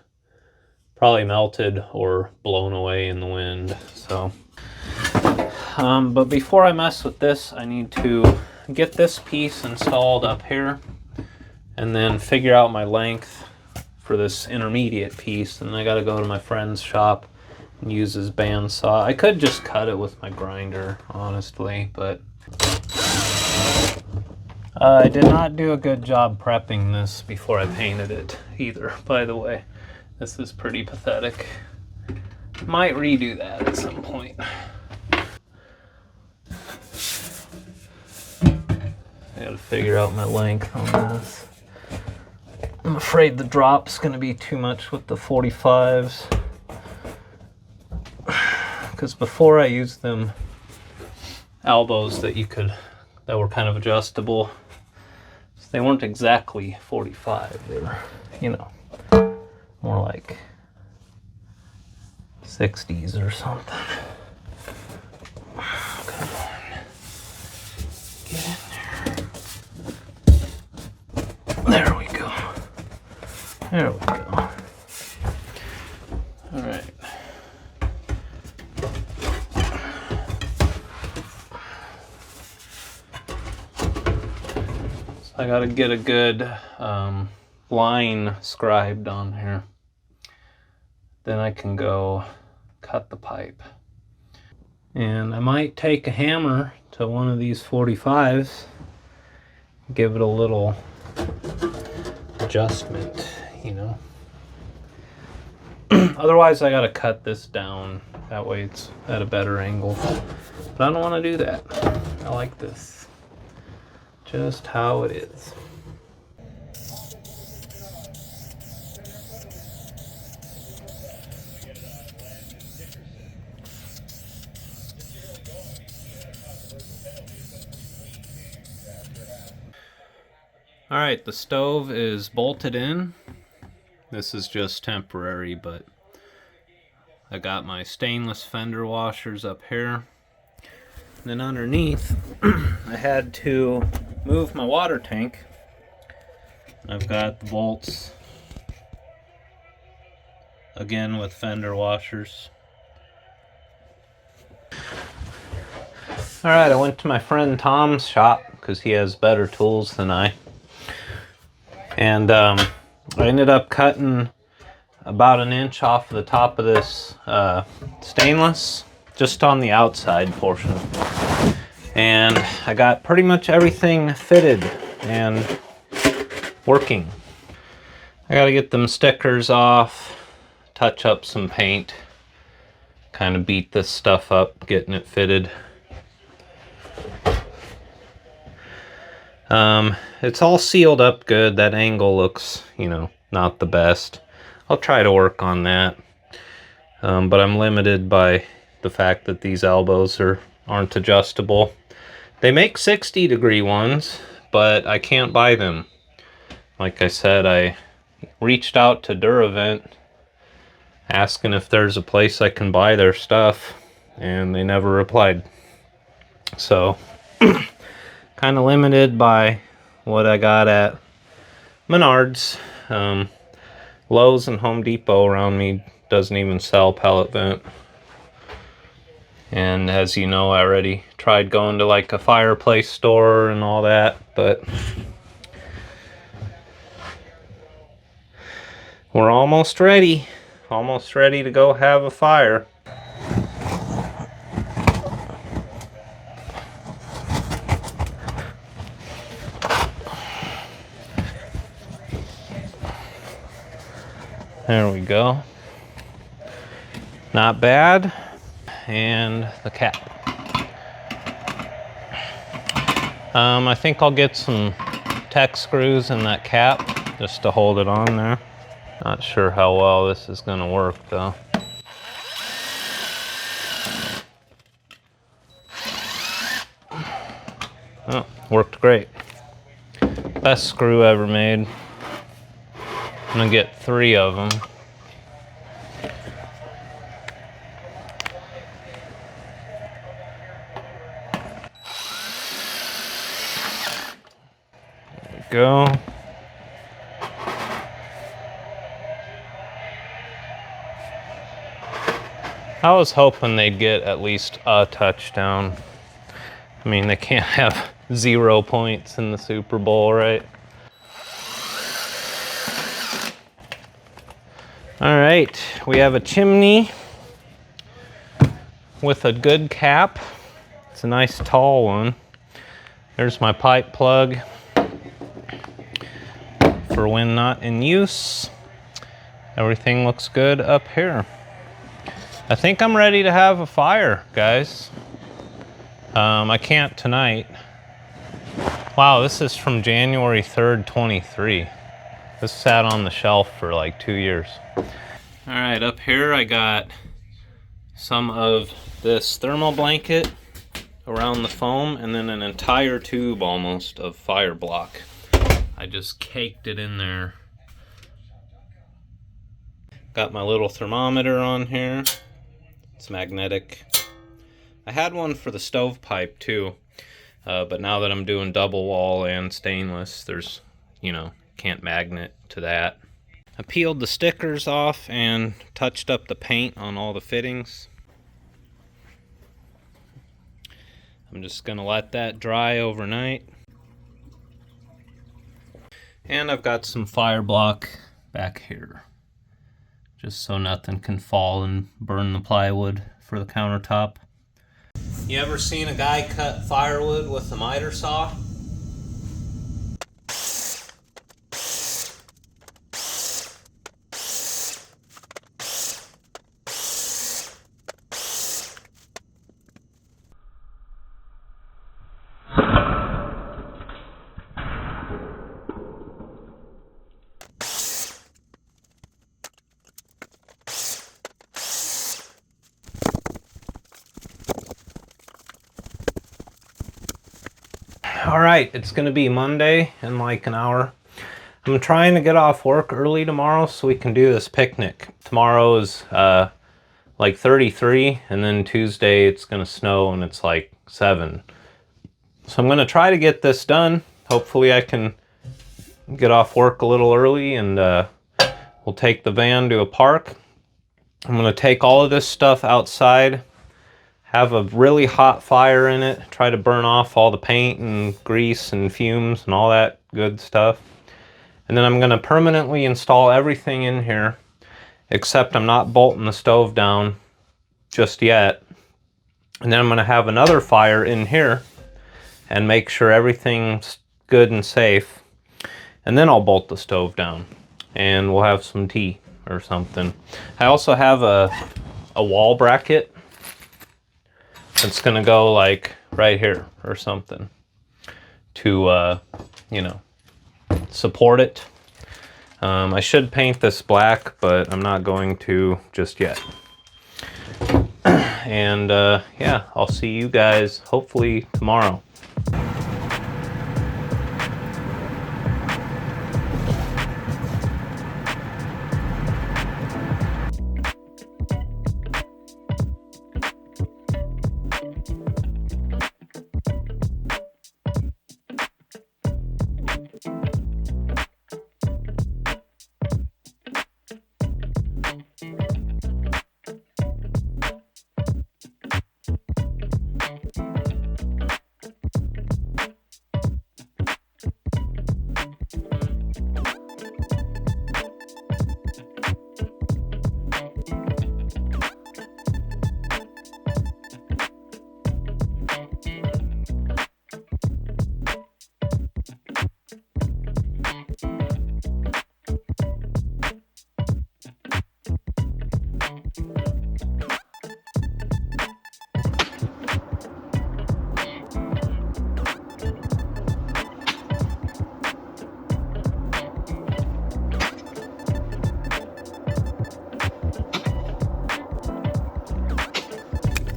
probably melted or blown away in the wind. So, but before I mess with this, I need to get this piece installed up here and then figure out my length for this intermediate piece. And I got to go to my friend's shop and use his bandsaw. I could just cut it with my grinder, honestly, but I did not do a good job prepping this before I painted it either, by the way. This is pretty pathetic. Might redo that at some point. I gotta figure out my length on this. I'm afraid the drop's gonna be too much with the 45s. Because before I used them elbows that were kind of adjustable. They weren't exactly 45. They were, you know, more like 60s or something. Come on. Get in there. There we go. There we go. All right. I gotta get a good line scribed on here. Then I can go cut the pipe. And I might take a hammer to one of these 45s, give it a little adjustment, you know. Otherwise I gotta cut this down, that way it's at a better angle. But I don't want to do that. I like this just how it is. Alright, the stove is bolted in. This is just temporary, but I got my stainless fender washers up here. And then underneath, I had to move my water tank. I've got the bolts, again with fender washers. Alright, I went to my friend Tom's shop because he has better tools than I. And I ended up cutting about an inch off the top of this stainless, just on the outside portion. And I got pretty much everything fitted and working. I gotta get them stickers off, touch up some paint, kind of beat this stuff up, getting it fitted. It's all sealed up good. That angle looks, you know, not the best. I'll try to work on that. But I'm limited by the fact that these elbows aren't adjustable. They make 60-degree ones, but I can't buy them. Like I said, I reached out to Duravent asking if there's a place I can buy their stuff, and they never replied. So, kind of limited by what I got at Menards. Lowe's and Home Depot around me doesn't even sell pellet vent. And as you know, I already tried going to like a fireplace store and all that, but we're almost ready. Almost ready to go have a fire. There we go. Not bad. And the cap. I think I'll get some tech screws in that cap just to hold it on there. Not sure how well this is going to work though. Oh, worked great. Best screw ever made. I'm gonna get 3 of them. There we go. I was hoping they'd get at least a touchdown. I mean, they can't have 0 points in the Super Bowl, right? All right, we have a chimney with a good cap. It's a nice tall one. There's my pipe plug for when not in use. Everything looks good up here. I think I'm ready to have a fire, guys. I can't tonight. Wow, this is from January 3rd, 23. This sat on the shelf for like 2 years. All right, up here I got some of this thermal blanket around the foam and then an entire tube almost of fire block. I just caked it in there. Got my little thermometer on here. It's magnetic. I had one for the stovepipe too, but now that I'm doing double wall and stainless, there's, you know, can't magnet to that. I peeled the stickers off and touched up the paint on all the fittings. I'm just gonna let that dry overnight. And I've got some fire block back here, just so nothing can fall and burn the plywood for the countertop. You ever seen a guy cut firewood with a miter saw? All right, it's gonna be Monday in like an hour. I'm trying to get off work early tomorrow so we can do this picnic. Tomorrow is like 33, and then Tuesday it's gonna snow and it's like 7. So I'm gonna try to get this done. Hopefully I can get off work a little early, and we'll take the van to a park. I'm gonna take all of this stuff outside, have a really hot fire in it, try to burn off all the paint and grease and fumes and all that good stuff. And then I'm gonna permanently install everything in here, except I'm not bolting the stove down just yet. And then I'm gonna have another fire in here and make sure everything's good and safe. And then I'll bolt the stove down and we'll have some tea or something. I also have a wall bracket that's gonna go like right here or something to, you know, support it. I should paint this black, but I'm not going to just yet. And yeah, I'll see you guys hopefully tomorrow.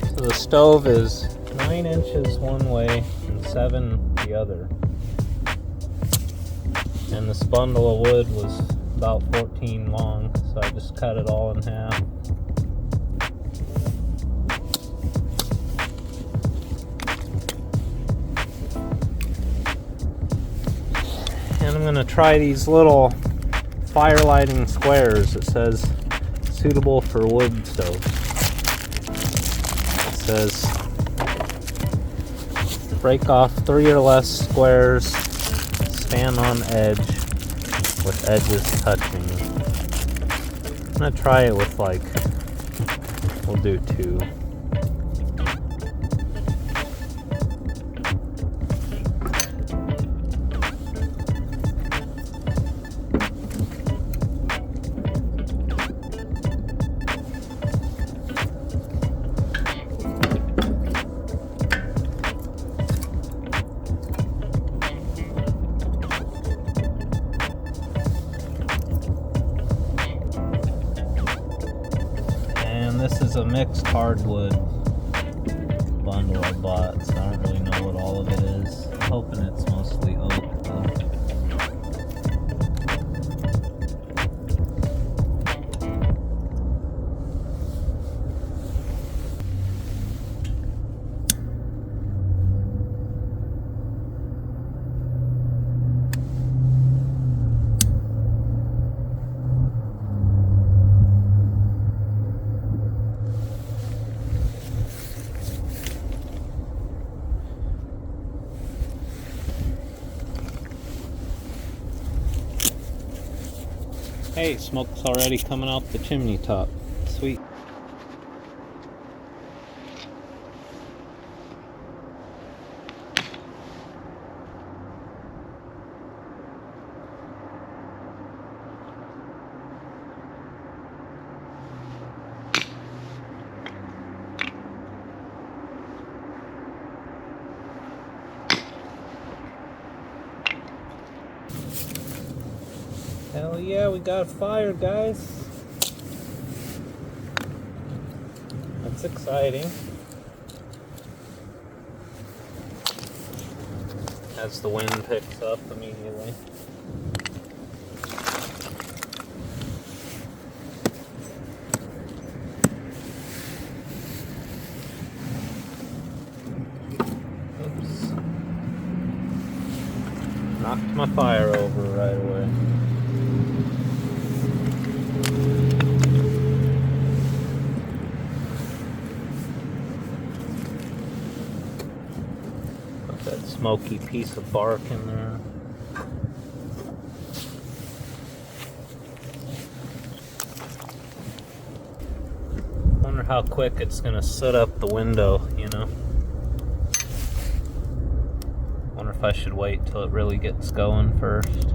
So the stove is 9 inches one way and 7 the other. And this bundle of wood was about 14 long, so I just cut it all in half. And I'm gonna try these little fire lighting squares. It says suitable for wood stoves. It says break off 3 or less squares, stand on edge with edges touching. I'm gonna try it with like, we'll do 2. This is a mixed hardwood bundle I bought, so I don't really know what all of it is. I'm hoping it's mostly oak, though. Hey, smoke's already coming out the chimney top. Sweet. Hell yeah, we got fire, guys. That's exciting. As the wind picks up immediately. Oops. Knocked my fire over right away. That smoky piece of bark in there. Wonder how quick it's gonna soot up the window, you know? Wonder if I should wait till it really gets going first.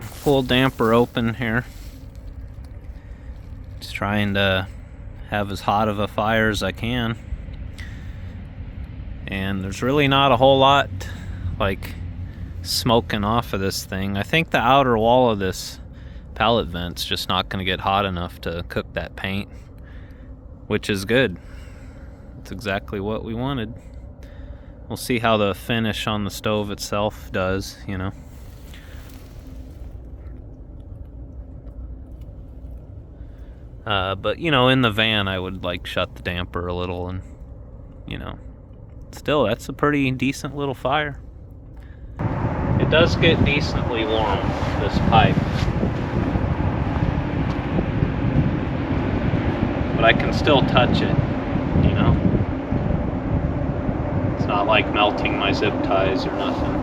Full damper open here. Just trying to have as hot of a fire as I can. And there's really not a whole lot like smoking off of this thing. I think the outer wall of this pallet vent's just not going to get hot enough to cook that paint, which is good. It's exactly what we wanted. We'll see how the finish on the stove itself does, you know. But, you know, in the van, I would, like, shut the damper a little and, you know, still, that's a pretty decent little fire. It does get decently warm, this pipe. But I can still touch it, you know? It's not like melting my zip ties or nothing.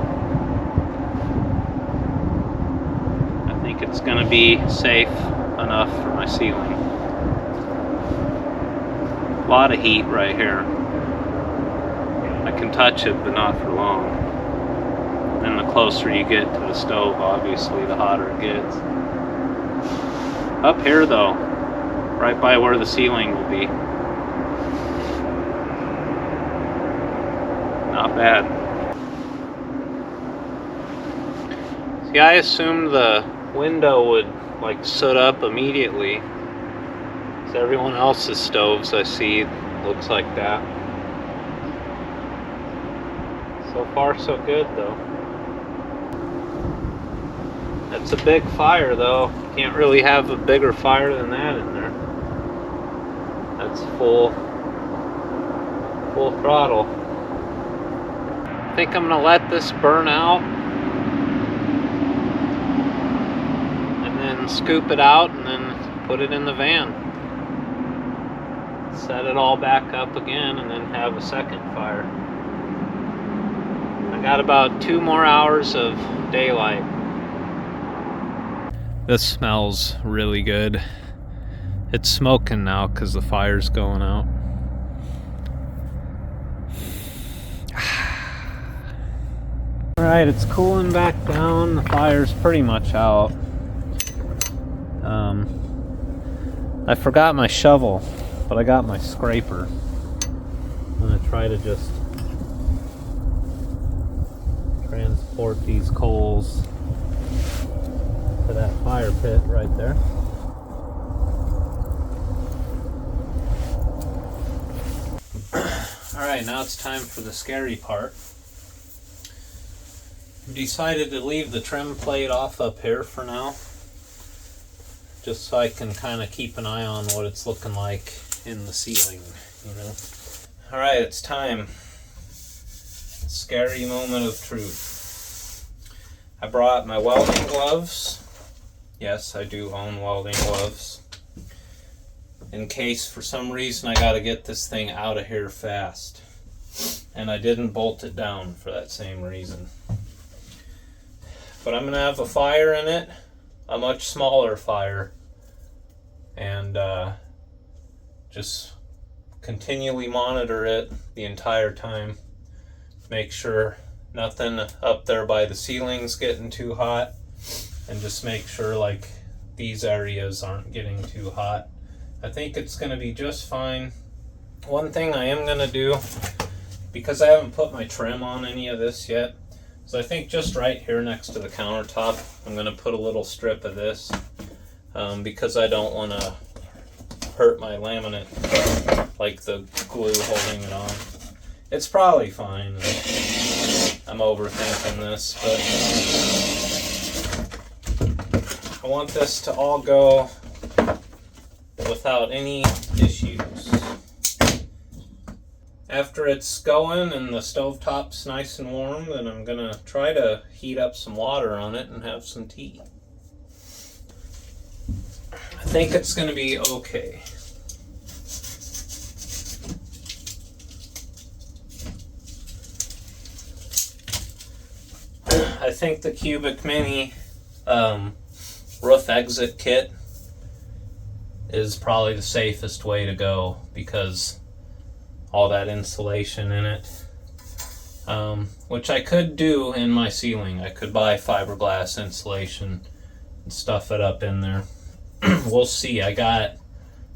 I think it's gonna be safe enough for my ceiling. A lot of heat right here. I can touch it, but not for long. And the closer you get to the stove, obviously, the hotter it gets. Up here, though, right by where the ceiling will be. Not bad. See, I assumed the window would, like, soot up immediately. Everyone else's stoves I see looks like that. So far so good though. That's a big fire though. Can't really have a bigger fire than that in there. That's full throttle. I think I'm gonna let this burn out and then scoop it out and then put it in the van. Set it all back up again and then have a second fire. I got about 2 more hours of daylight. This smells really good. It's smoking now because the fire's going out. Alright, it's cooling back down. The fire's pretty much out. I forgot my shovel, but I got my scraper. I'm gonna try to just transport these coals to that fire pit right there. Alright, now it's time for the scary part. I decided to leave the trim plate off up here for now, just so I can kind of keep an eye on what it's looking like in the ceiling, you know. Alright, it's time. Scary moment of truth. I brought my welding gloves. Yes, I do own welding gloves. In case for some reason I gotta get this thing out of here fast. And I didn't bolt it down for that same reason. But I'm gonna have a fire in it, a much smaller fire, and just continually monitor it the entire time. Make sure nothing up there by the ceiling's getting too hot, and just make sure like these areas aren't getting too hot. I think it's going to be just fine. One thing I am going to do, because I haven't put my trim on any of this yet, is I think just right here next to the countertop I'm going to put a little strip of this, because I don't want to hurt my laminate, like the glue holding it on. It's probably fine. I'm overthinking this, but I want this to all go without any issues. After it's going and the stovetop's nice and warm, then I'm gonna try to heat up some water on it and have some tea. I think it's gonna be okay. I think the Cubic Mini roof exit kit is probably the safest way to go, because all that insulation in it, which I could do in my ceiling. I could buy fiberglass insulation and stuff it up in there. We'll see. I got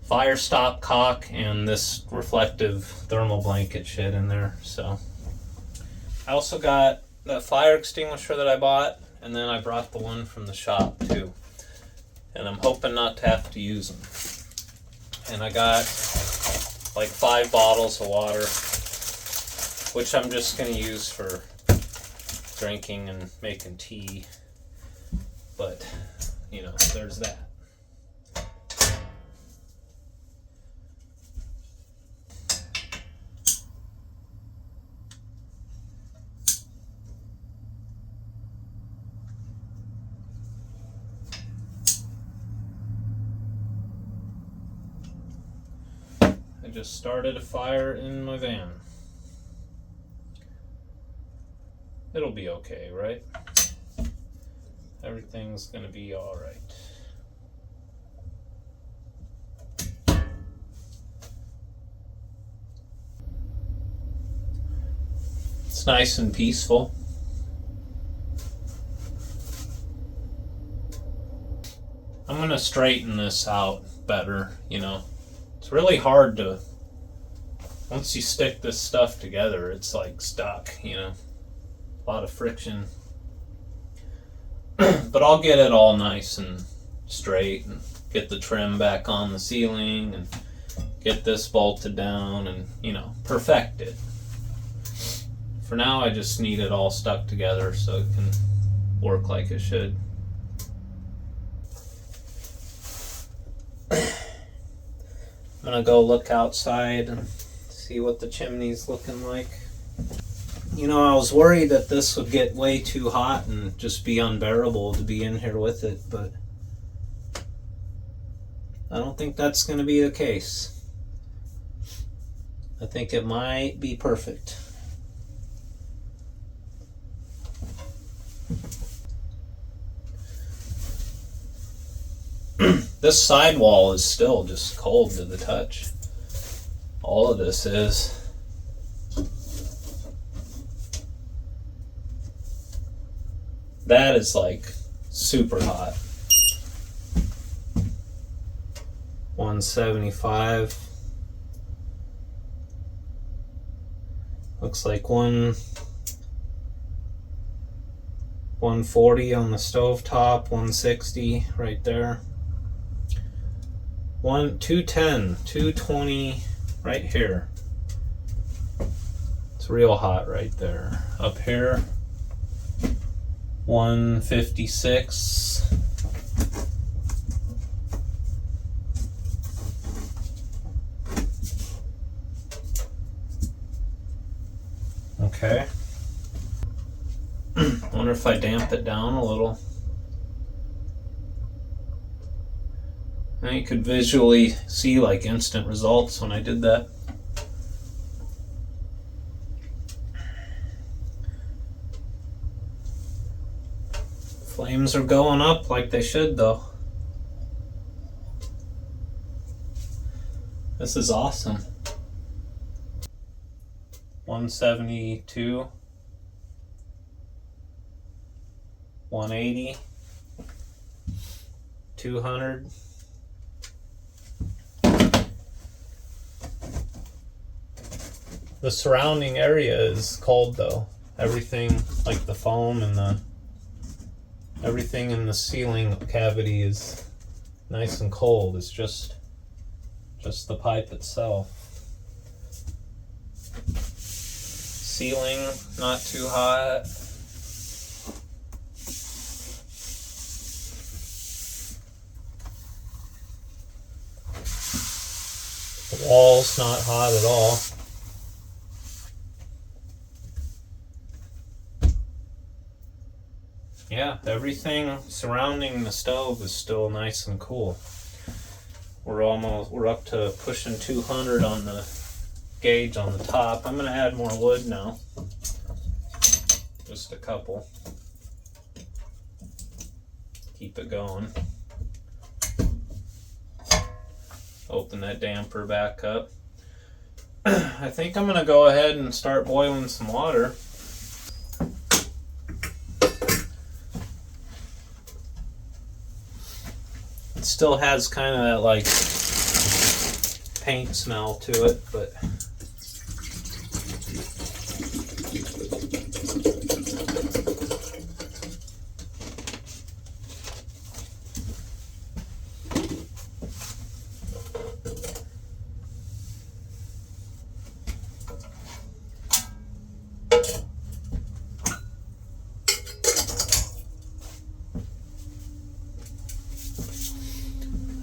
fire stop caulk and this reflective thermal blanket shit in there. So I also got the fire extinguisher that I bought, and then I brought the one from the shop too, and I'm hoping not to have to use them. And I got like 5 bottles of water, which I'm just going to use for drinking and making tea, but you know, there's that. I just started a fire in my van. It'll be okay, right? Everything's gonna be alright. It's nice and peaceful. I'm gonna straighten this out better, you know. It's really hard to, once you stick this stuff together, it's like stuck, you know, a lot of friction. But I'll get it all nice and straight and get the trim back on the ceiling and get this bolted down and, you know, perfect it. For now, I just need it all stuck together so it can work like it should. I'm gonna go look outside and see what the chimney's looking like. You know, I was worried that this would get way too hot and just be unbearable to be in here with it, but I don't think that's gonna be the case. I think it might be perfect. This sidewall is still just cold to the touch. All of this is. That is like super hot. 175. Looks like 140 on the stovetop, 160 right there. 210, 220 right here. It's real hot right there. Up here, 156. Okay. Wonder if I damp it down a little. And you could visually see like instant results when I did that. Flames are going up like they should though. This is awesome. 172, 180, 200. The surrounding area is cold though. Everything, like the foam and everything in the ceiling cavity is nice and cold. It's just the pipe itself. Ceiling not too hot. The wall's not hot at all. Yeah, everything surrounding the stove is still nice and cool. We're up to pushing 200 on the gauge on the top. I'm gonna add more wood now. Just a couple. Keep it going. Open that damper back up. I think I'm gonna go ahead and start boiling some water. It still has kind of that like paint smell to it, but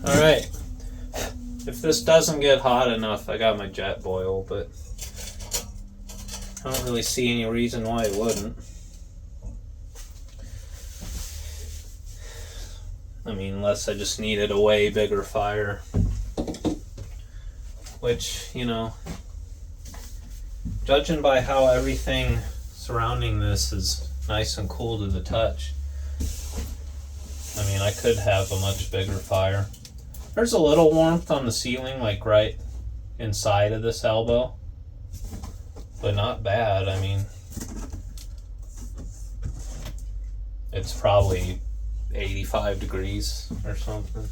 all right. If this doesn't get hot enough, I got my jet boil, but I don't really see any reason why it wouldn't. I mean, unless I just needed a way bigger fire. Which, you know, judging by how everything surrounding this is nice and cool to the touch, I mean, I could have a much bigger fire. There's a little warmth on the ceiling, like right inside of this elbow, but not bad. I mean, it's probably 85 degrees or something.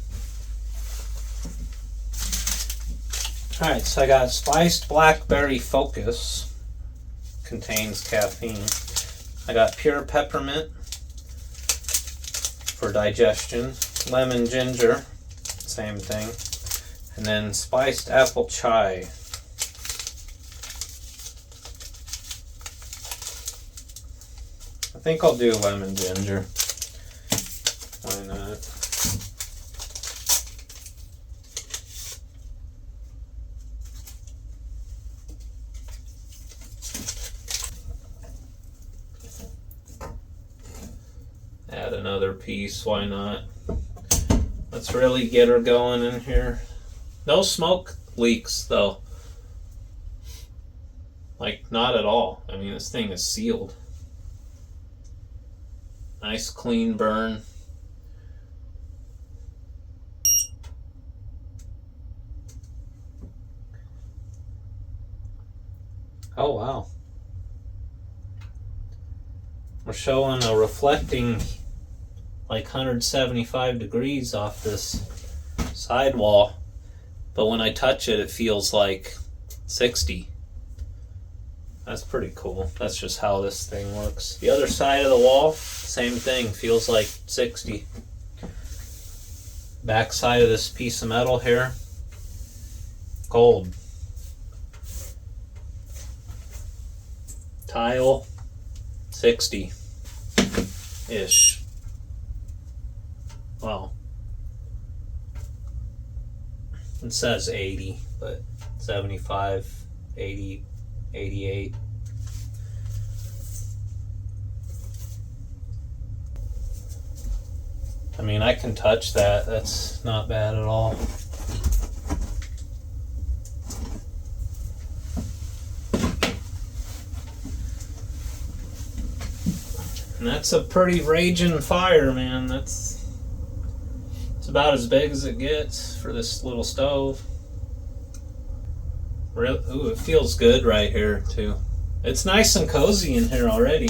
All right, so I got spiced blackberry focus, contains caffeine. I got pure peppermint for digestion, lemon ginger, same thing, and then spiced apple chai. I think I'll do lemon ginger. Why not? Add another piece, why not? Let's really get her going in here. No smoke leaks though. Like, not at all. I mean, this thing is sealed. Nice clean burn. Oh wow. We're showing a reflecting like 175 degrees off this sidewall, but when I touch it, it feels like 60. That's pretty cool. That's just how this thing works. The other side of the wall, same thing, feels like 60. Back side of this piece of metal here, gold. Tile, 60-ish. Well, it says 80, but 75, 80, 88. I mean, I can touch that. That's not bad at all. And that's a pretty raging fire, man. It's about as big as it gets for this little stove. Ooh, it feels good right here, too. It's nice and cozy in here already.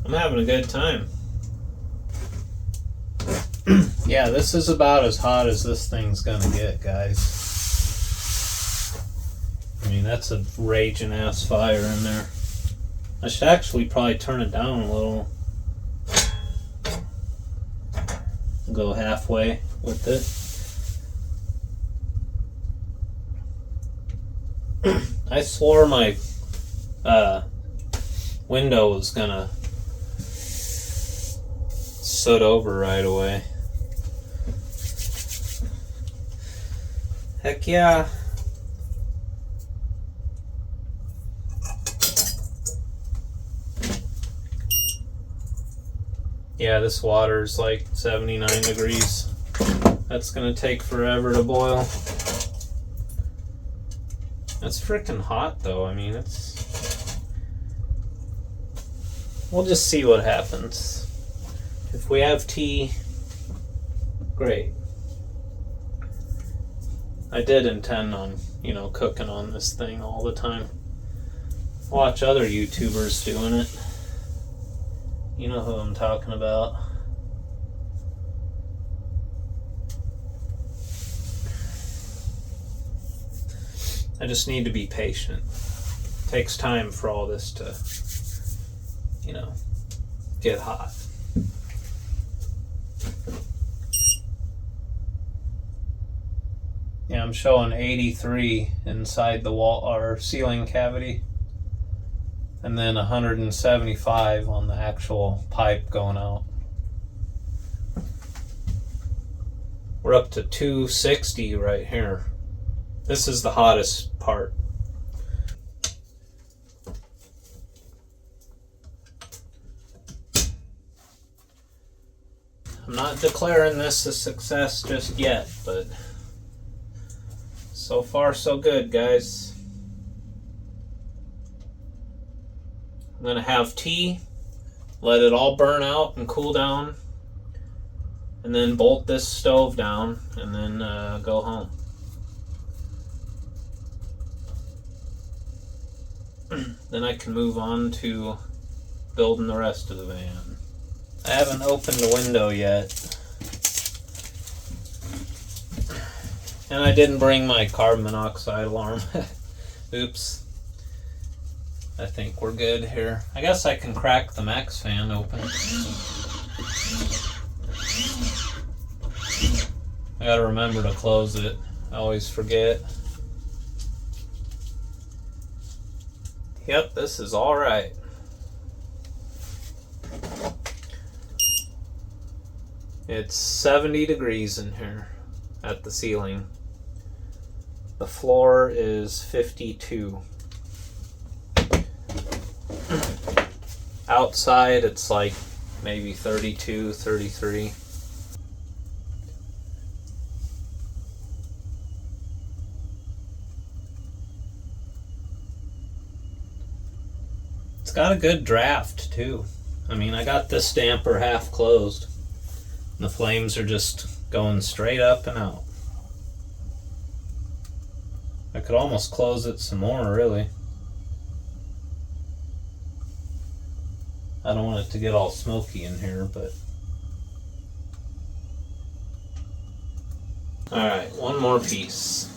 I'm having a good time. Yeah, this is about as hot as this thing's gonna get, guys. I mean, that's a raging ass fire in there. I should actually probably turn it down a little. Go halfway with it. I swore my window was gonna soot over right away. Heck yeah. Yeah, this water's like 79 degrees. That's gonna take forever to boil. That's freaking hot though. I mean, we'll just see what happens. If we have tea, great. I did intend on, cooking on this thing all the time. Watch other YouTubers doing it. You know who I'm talking about. I just need to be patient. It takes time for all this to, get hot. Yeah, I'm showing 83 inside the wall or ceiling cavity, and then 175 on the actual pipe going out. We're up to 260 right here. This is the hottest part. I'm not declaring this a success just yet, but so far so good, guys. I'm gonna have tea, let it all burn out and cool down, and then bolt this stove down and then go home. Then I can move on to building the rest of the van. I haven't opened the window yet. And I didn't bring my carbon monoxide alarm. Oops. I think we're good here. I guess I can crack the max fan open. I gotta remember to close it. I always forget. Yep, this is all right. It's 70 degrees in here at the ceiling. The floor is 52. Outside it's like maybe 32, 33. It's got a good draft too. I mean, I got this damper half closed. And the flames are just going straight up and out. I could almost close it some more, really. I don't want it to get all smoky in here, but... Alright, one more piece.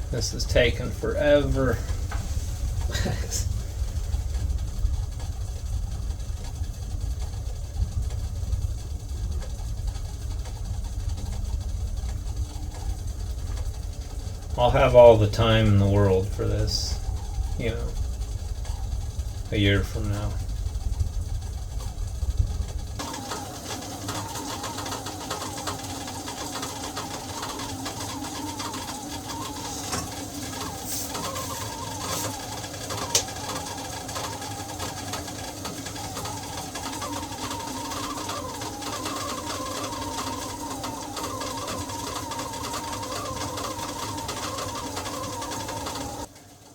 This is taking forever. I'll have all the time in the world for this, you know, a year from now.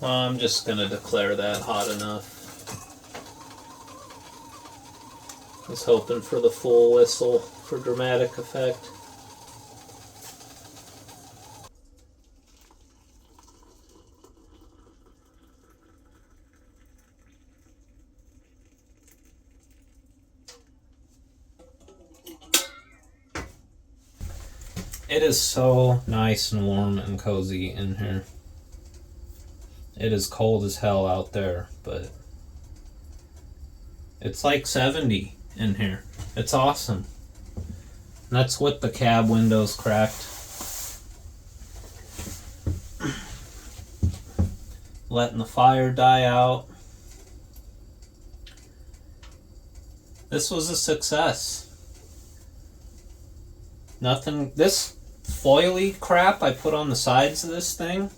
Well, I'm just gonna declare that hot enough. I was hoping for the full whistle for dramatic effect. It is so nice and warm and cozy in here. It is cold as hell out there, but it's like 70 in here. It's awesome. And that's with the cab windows cracked. Letting the fire die out. This was a success. Nothing, this foily crap I put on the sides of this thing,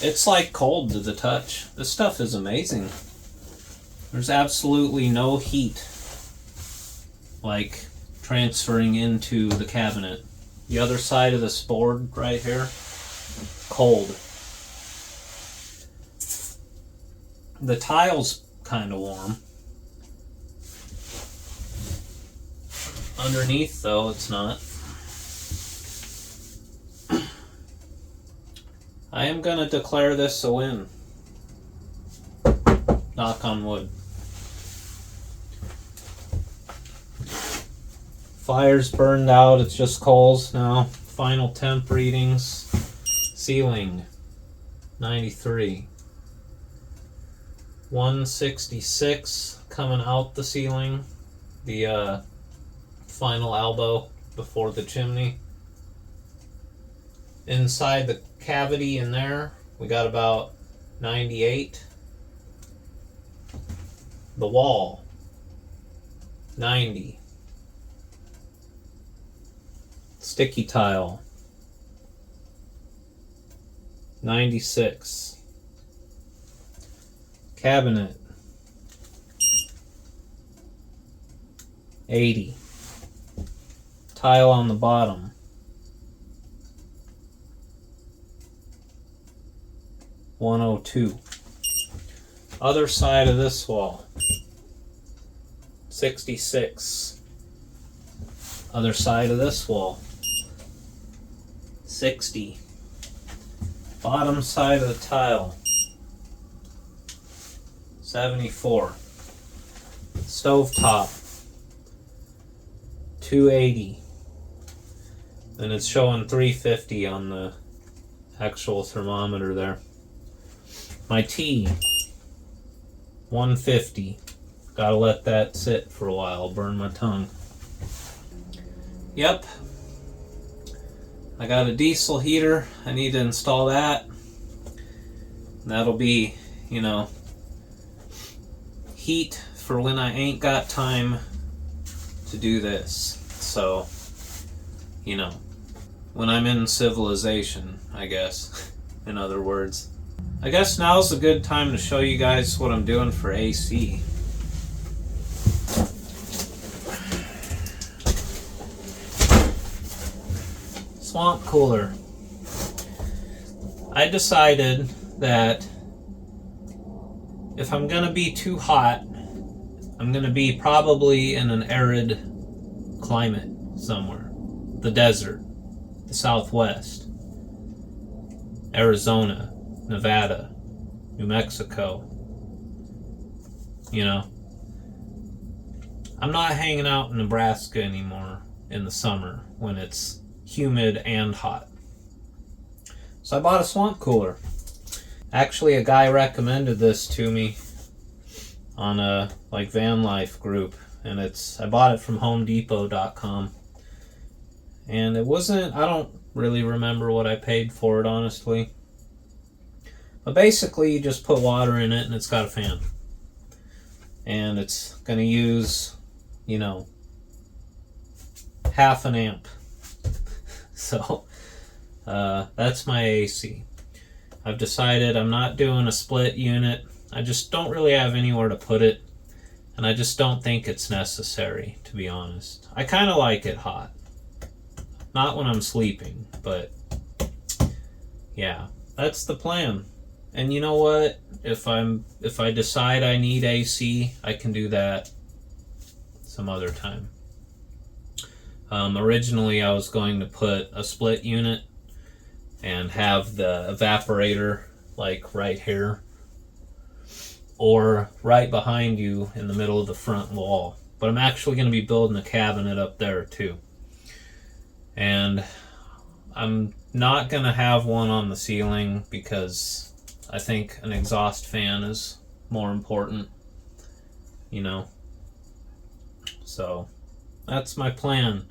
it's like cold to the touch. This stuff is amazing. There's absolutely no heat like transferring into the cabinet. The other side of this board right here, cold. The tile's kind of warm. Underneath though, it's not. I am gonna declare this a win. Knock on wood. Fire's burned out, it's just coals now. Final temp readings. Ceiling, 93. 166 coming out the ceiling. The final elbow before the chimney. Inside the cavity in there, we got about 98. The wall, 90. Sticky tile, 96. Cabinet, 80. Tile on the bottom, 102. Other side of this wall, 66. Other side of this wall, 60. Bottom side of the tile, 74. Stovetop, 280. And it's showing 350 on the actual thermometer there. My tea, 150. Gotta let that sit for a while, burn my tongue. Yep. I got a diesel heater. I need to install that. That'll be, you know, heat for when I ain't got time to do this. So, you know, when I'm in civilization, I guess, in other words. I guess now's a good time to show you guys what I'm doing for AC. Swamp cooler. I decided that if I'm gonna be too hot, I'm gonna be probably in an arid climate somewhere. The desert, the Southwest, Arizona, Nevada, New Mexico. You know, I'm not hanging out in Nebraska anymore in the summer when it's humid and hot. So I bought a swamp cooler. Actually, a guy recommended this to me on a like van life group, and I bought it from homedepot.com. And it wasn't, I don't really remember what I paid for it, honestly. But basically, you just put water in it and it's got a fan. And it's going to use, you know, half an amp. So, that's my AC. I've decided I'm not doing a split unit. I just don't really have anywhere to put it. And I just don't think it's necessary, to be honest. I kind of like it hot. Not when I'm sleeping, but yeah, that's the plan. And you know what? If I decide I need AC, I can do that some other time. Originally, I was going to put a split unit and have the evaporator like right here or right behind you in the middle of the front wall. But I'm actually going to be building a cabinet up there too. And I'm not going to have one on the ceiling because I think an exhaust fan is more important, you know. So that's my plan.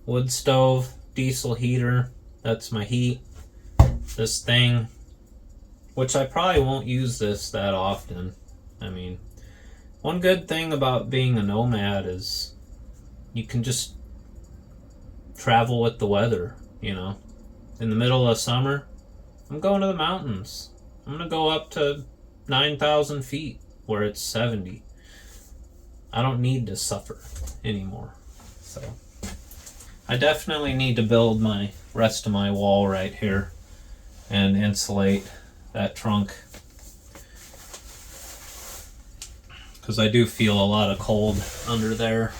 Wood stove, diesel heater, that's my heat. This thing, which I probably won't use this that often. I mean, one good thing about being a nomad is you can just travel with the weather, you know. In the middle of summer, I'm going to the mountains. I'm going to go up to 9,000 feet where it's 70. I don't need to suffer anymore. So I definitely need to build my rest of my wall right here and insulate that trunk, because I do feel a lot of cold under there.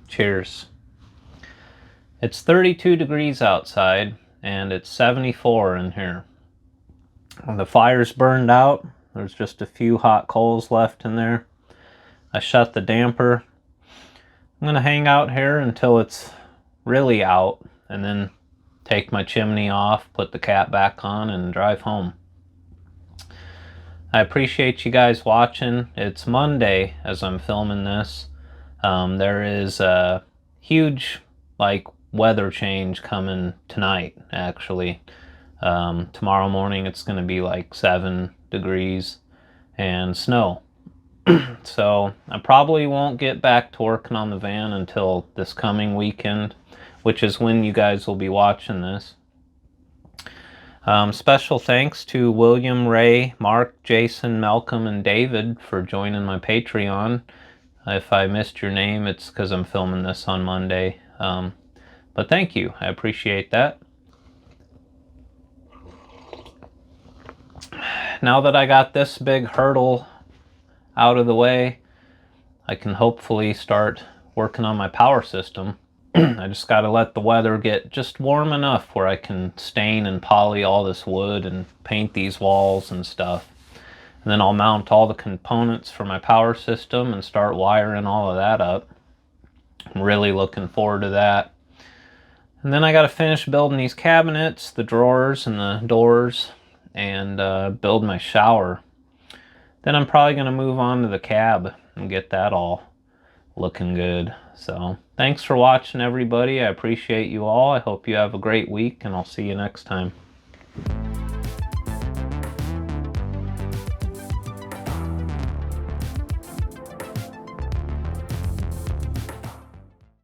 Cheers. It's 32 degrees outside and it's 74 in here. When the fire's burned out, there's just a few hot coals left in there. I shut the damper. I'm gonna hang out here until it's really out and then take my chimney off, put the cap back on, and drive home. I appreciate you guys watching. It's Monday as I'm filming this. There is a huge weather change coming tonight, actually. Tomorrow morning it's going to be like 7 degrees and snow. So I probably won't get back to working on the van until this coming weekend, which is when you guys will be watching this. Special thanks to William, Ray, Mark, Jason, Malcolm, and David for joining my Patreon. If I missed your name, it's because I'm filming this on Monday. But thank you. I appreciate that. Now that I got this big hurdle out of the way, I can hopefully start working on my power system. I just got to let the weather get just warm enough where I can stain and poly all this wood and paint these walls and stuff. And then I'll mount all the components for my power system and start wiring all of that up. I'm really looking forward to that. And then I got to finish building these cabinets, the drawers and the doors, and build my shower. Then I'm probably going to move on to the cab and get that all looking good. So thanks for watching, everybody. I appreciate you all. I hope you have a great week, and I'll see you next time.